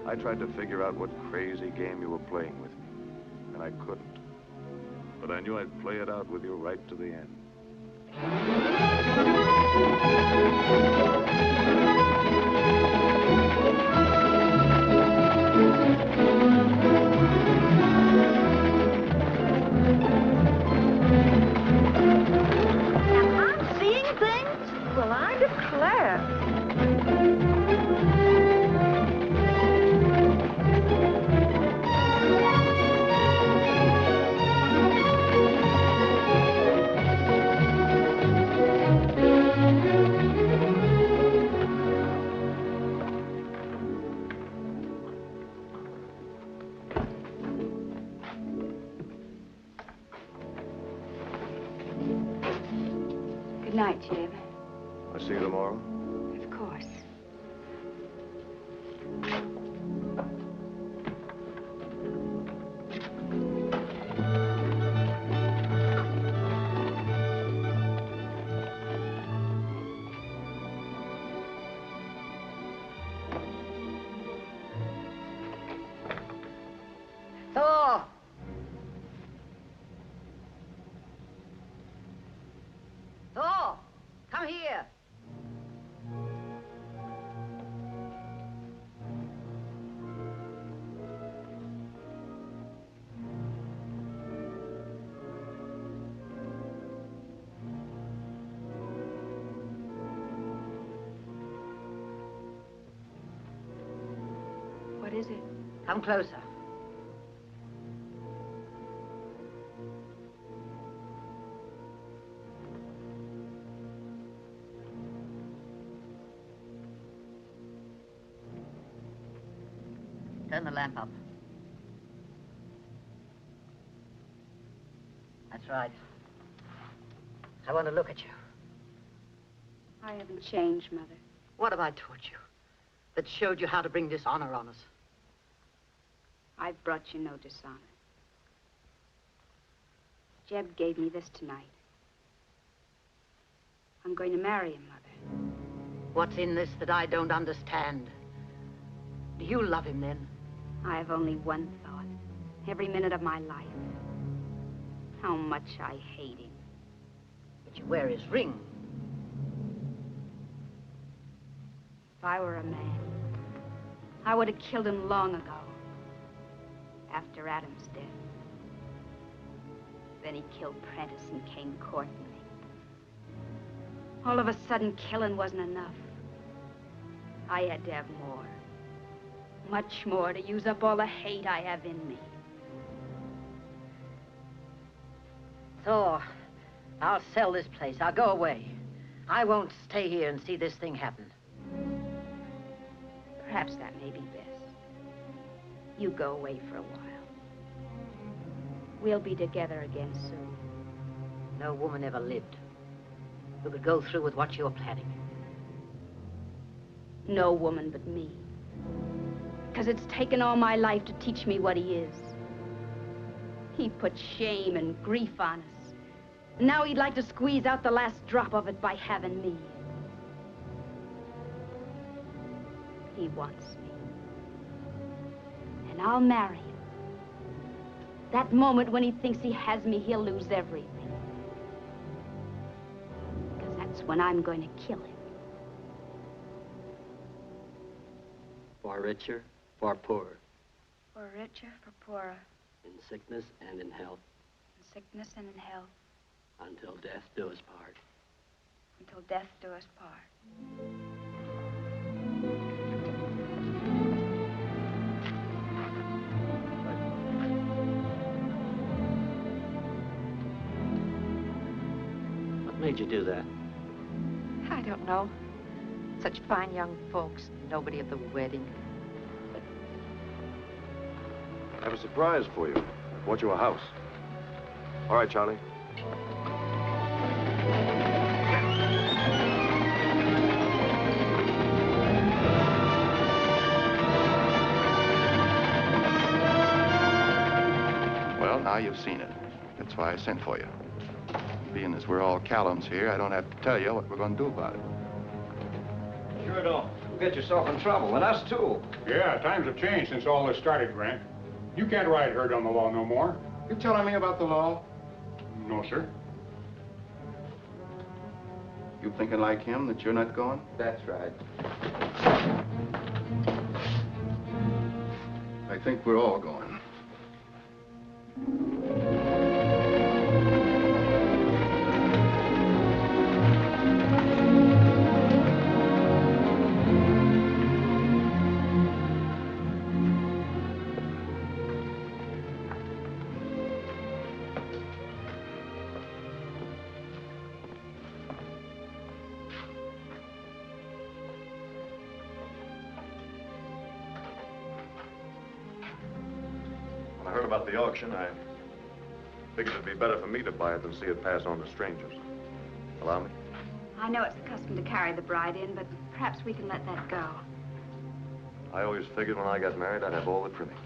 I tried to figure out what crazy game you were playing with me, and I couldn't. But I knew I'd play it out with you right to the end. Am I seeing things? Well, I declare. Good night, Jeb. I'll see you tomorrow. Of course. Thor! Thor! Come here! What is it? Come closer. Turn the lamp up. That's right. I want to look at you. I haven't changed, Mother. What have I taught you that showed you how to bring dishonor on us? I've brought you no dishonor. Jeb gave me this tonight. I'm going to marry him, Mother. What's in this that I don't understand? Do you love him, then? I have only one thought, every minute of my life. How much I hate him. But you wear his ring. If I were a man, I would have killed him long ago, after Adam's death. Then he killed Prentice and came courting me. All of a sudden, killing wasn't enough. I had to have more. Much more to use up all the hate I have in me. Thor, I'll sell this place. I'll go away. I won't stay here and see this thing happen. Perhaps that may be best. You go away for a while. We'll be together again soon. No woman ever lived who could go through with what you're planning. No woman but me. Because it's taken all my life to teach me what he is. He put shame and grief on us. And now he'd like to squeeze out the last drop of it by having me. He wants me. And I'll marry him. That moment when he thinks he has me, he'll lose everything. Because that when I'm going to kill him. For richer, for poorer, For richer, for poorer, in sickness and in health, in sickness and in health, until death do us part. until death do us part. What made you do that? I don't know. Such fine young folks, nobody at the wedding. I have a surprise for you. I bought you a house. All right, Charlie. Well, now you've seen it. That's why I sent for you. Being as we're all Callums here, I don't have to tell you what we're going to do about it. Sure don't. You'll get yourself in trouble, and us too. Yeah, times have changed since all this started, Grant. You can't ride herd on the law no more. You telling me about the law? No, sir. You thinking like him that you're not going? That's right. I think we're all going. When I heard about the auction, I figured it'd be better for me to buy it than see it pass on to strangers. Allow me? I know it's the custom to carry the bride in, but perhaps we can let that go. I always figured when I got married, I'd have all the trimmings.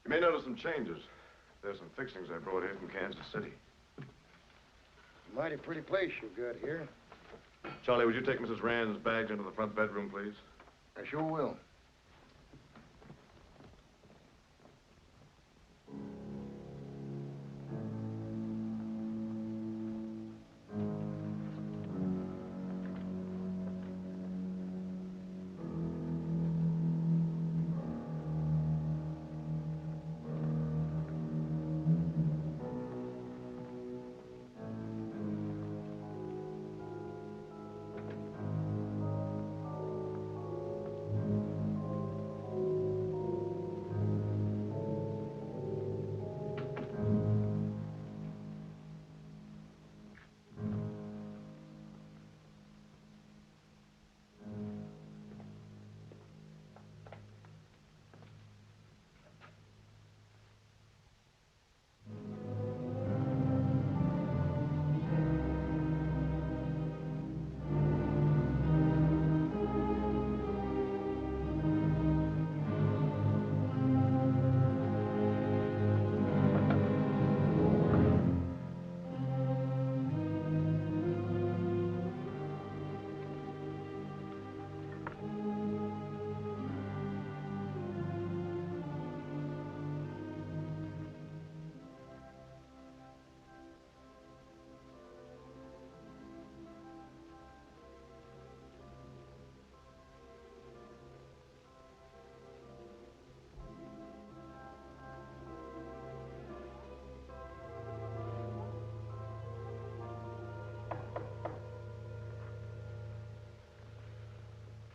You may notice some changes. There's some fixings I brought here from Kansas City. Mighty pretty place you got here. Charlie, would you take Mrs. Rand's bags into the front bedroom, please? I sure will.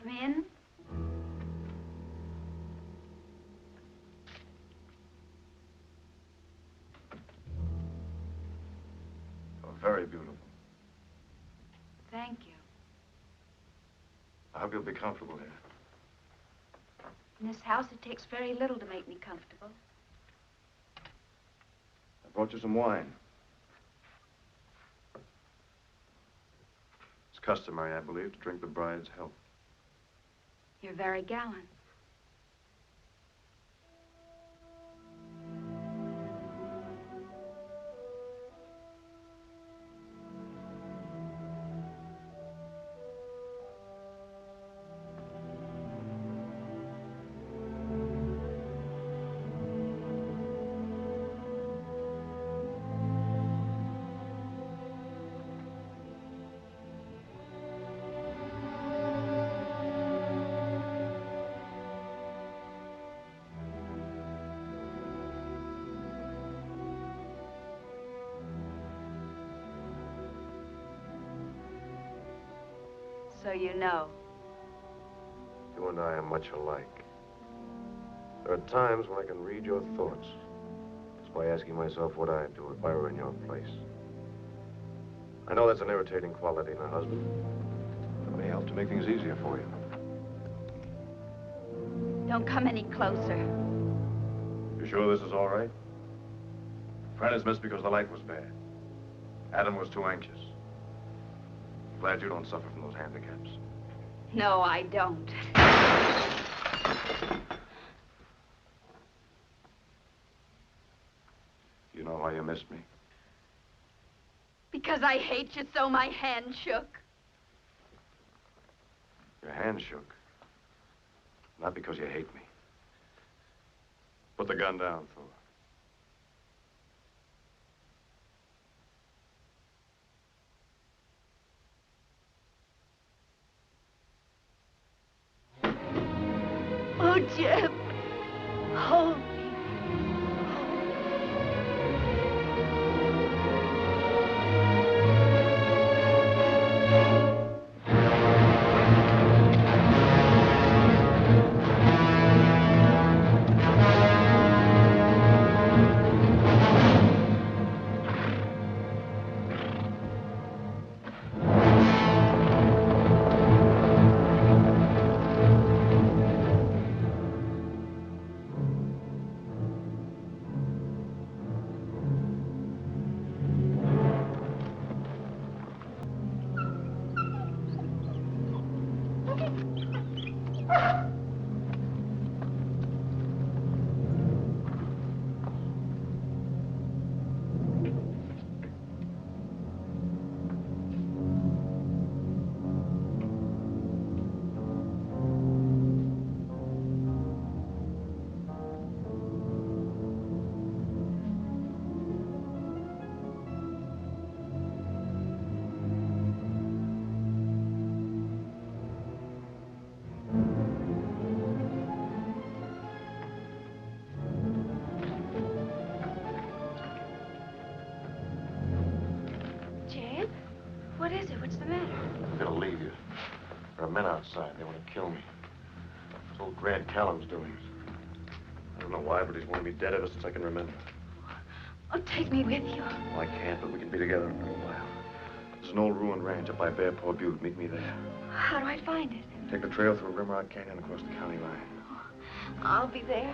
Come in. Oh, very beautiful. Thank you. I hope you'll be comfortable here. In this house, it takes very little to make me comfortable. I brought you some wine. It's customary, I believe, to drink the bride's health. You're very gallant. so you know. You and I are much alike. There are times when I can read your thoughts. Just by asking myself what I'd do if I were in your place. I know that's an irritating quality in a husband. It may help to make things easier for you. Don't come any closer. You sure this is all right? Prentice missed because the light was bad. Adam was too anxious. Glad you don't suffer from those handicaps. No, I don't. You know why you missed me? Because I hate you so my hand shook. Your hand shook. Not because you hate me. Put the gun down, Thor. Oh, Jeb, hold me. Jeb, what is it? What's the matter? I'm gonna leave you. There are men outside. They want to kill me. It's old Grant Callum's doings. I don't know why, but he's wanted me dead ever since I can remember. Oh, take me with you. Well, I can't, but we can be together in a little while. There's an old ruined ranch up by Bear Paw Butte. Meet me there. How do I find it? Take the trail through Rimrock Canyon across the county line. I'll be there.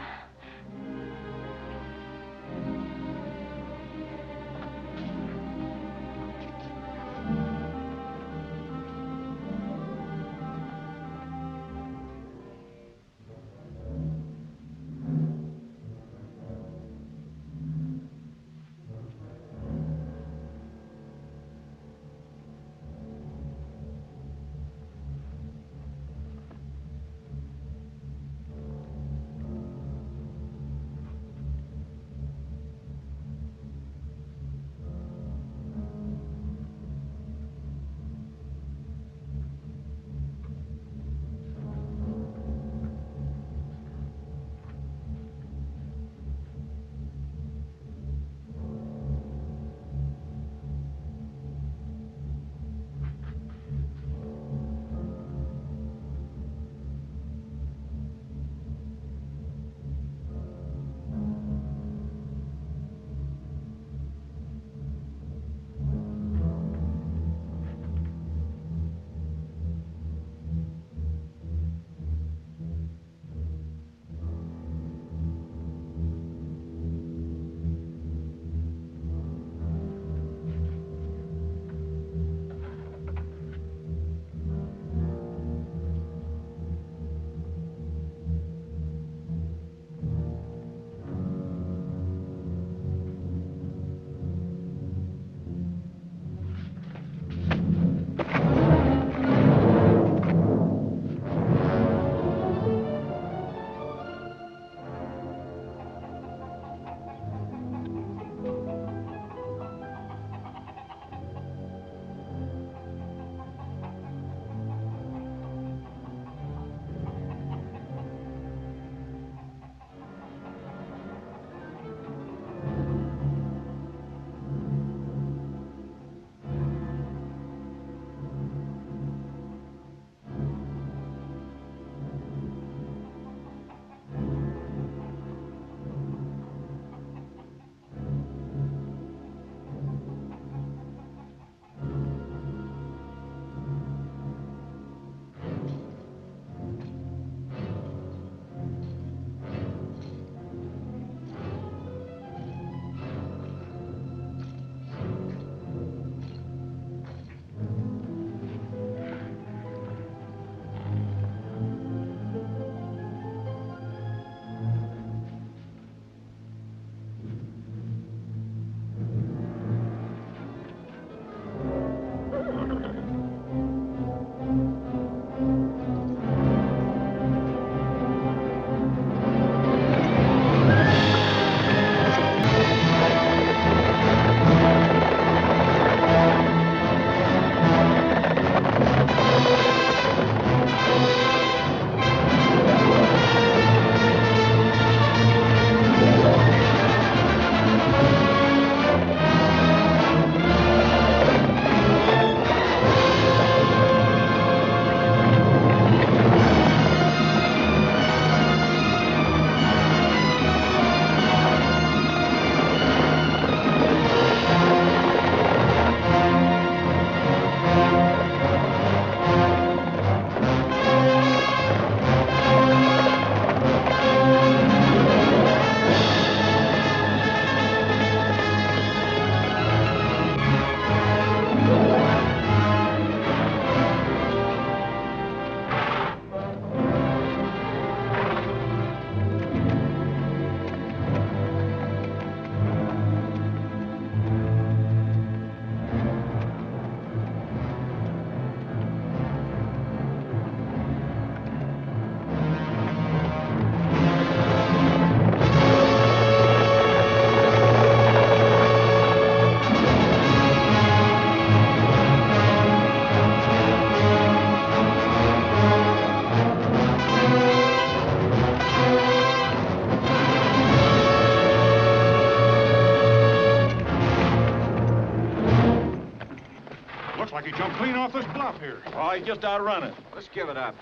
Looks like he jumped clean off this bluff here. Oh, he just outrun it. Let's give it up.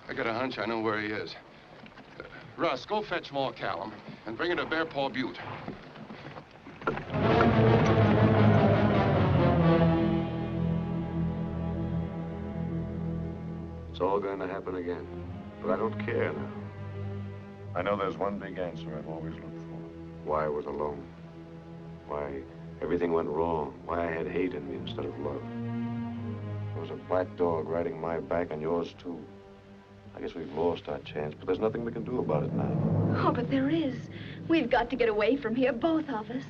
I got a hunch I know where he is. Russ, go fetch more Callum and bring it to Bear Paw Butte. It's all going to happen again, but I don't care now. I know there's one big answer I've always looked for. Why I was alone. Why everything went wrong. Why I had hate in me instead of love. There was a black dog riding my back and yours too. I guess we've lost our chance, but there's nothing we can do about it now. Oh, but there is. We've got to get away from here, both of us.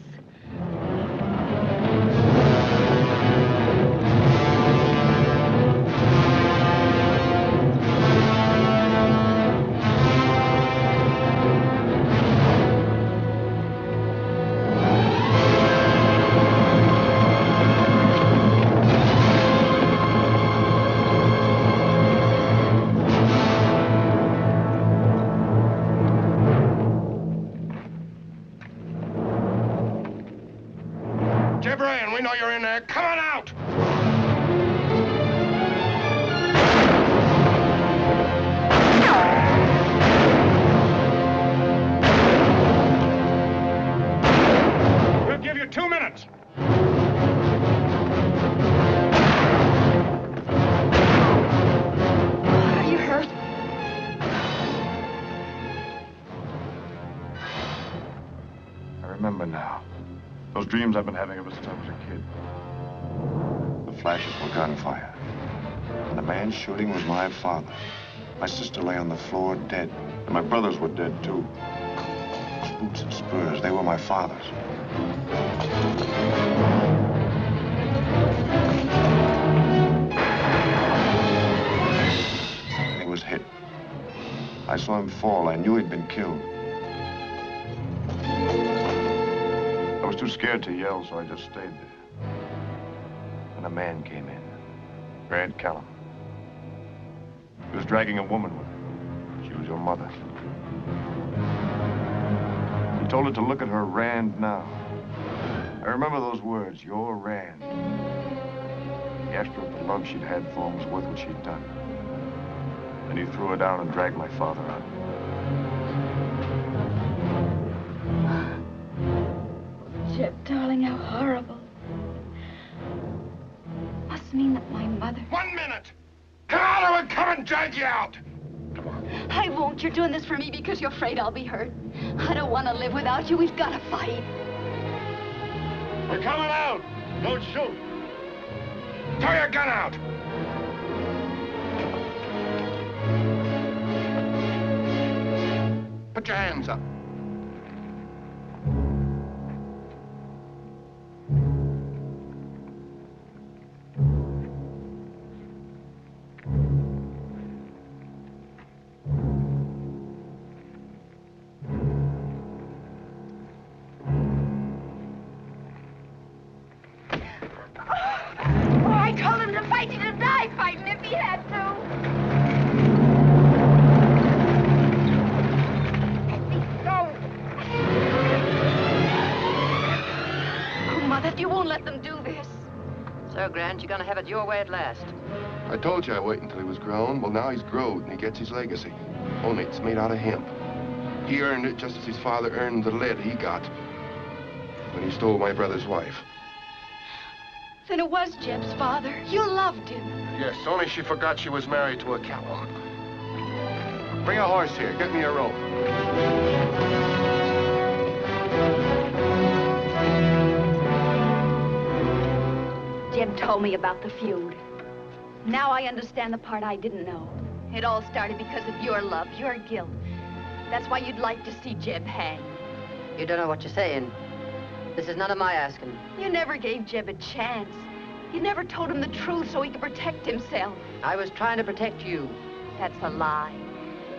Jeb Rand, we know you're in there. Come on out! We'll give you 2 minutes. Are you hurt? I remember now. Those dreams I've been having ever since I was a kid. The flashes were gunfire. And the man shooting was my father. My sister lay on the floor dead. And my brothers were dead, too. Those boots and spurs, they were my father's. He was hit. I saw him fall. I knew he'd been killed. I was too scared to yell, so I just stayed there. And a man came in. Thorley Callum. He was dragging a woman with him. She was your mother. He told her to look at her Rand now. I remember those words, your Rand. He asked her if the love she'd had for him was worth what she'd done. Then he threw her down and dragged my father out. Jeb, darling, how horrible. Must mean that my mother... 1 minute! Come out or we'll come and drag you out! Come on. I won't. You're doing this for me because you're afraid I'll be hurt. I don't want to live without you. We've got to fight. We're coming out! Don't shoot! Throw your gun out! Put your hands up. I told him to fight, he'd have died fighting if he had to. Let me go. Oh, Mother, you won't let them do this. So, Grant, you're gonna have it your way at last. I told you I'd wait until he was grown. Well, now he's growed and he gets his legacy. Only it's made out of hemp. He earned it just as his father earned the lead he got when he stole my brother's wife. Then it was Jeb's father. You loved him. Yes, only she forgot she was married to a Callum. Bring a horse here. Get me a rope. Jeb told me about the feud. Now I understand the part I didn't know. It all started because of your love, your guilt. That's why you'd like to see Jeb hang. You don't know what you're saying. This is none of my asking. You never gave Jeb a chance. You never told him the truth so he could protect himself. I was trying to protect you. That's a lie.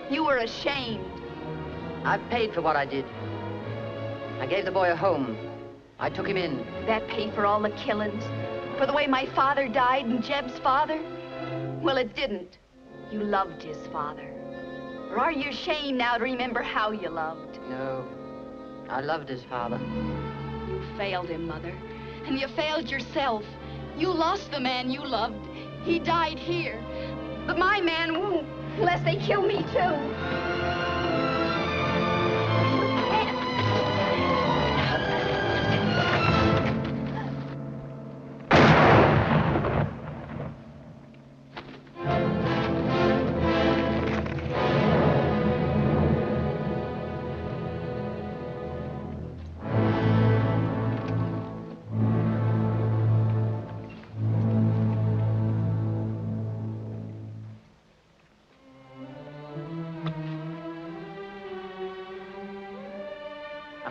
You were ashamed. I've paid for what I did. I gave the boy a home. I took him in. That paid for all the killings? For the way my father died and Jeb's father? Well, it didn't. You loved his father. Or are you ashamed now to remember how you loved? No. I loved his father. You failed him, Mother. And you failed yourself. You lost the man you loved. He died here. But my man won't, unless they kill me too.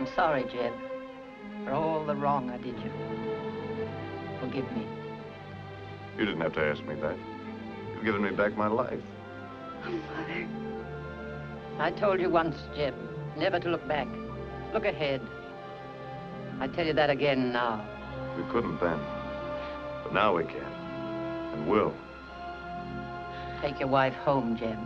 I'm sorry, Jeb, for all the wrong I did you. Forgive me. You didn't have to ask me that. You've given me back my life. Mother. I told you once, Jeb, never to look back. Look ahead. I tell you that again now. We couldn't then. But now we can. And will. Take your wife home, Jeb.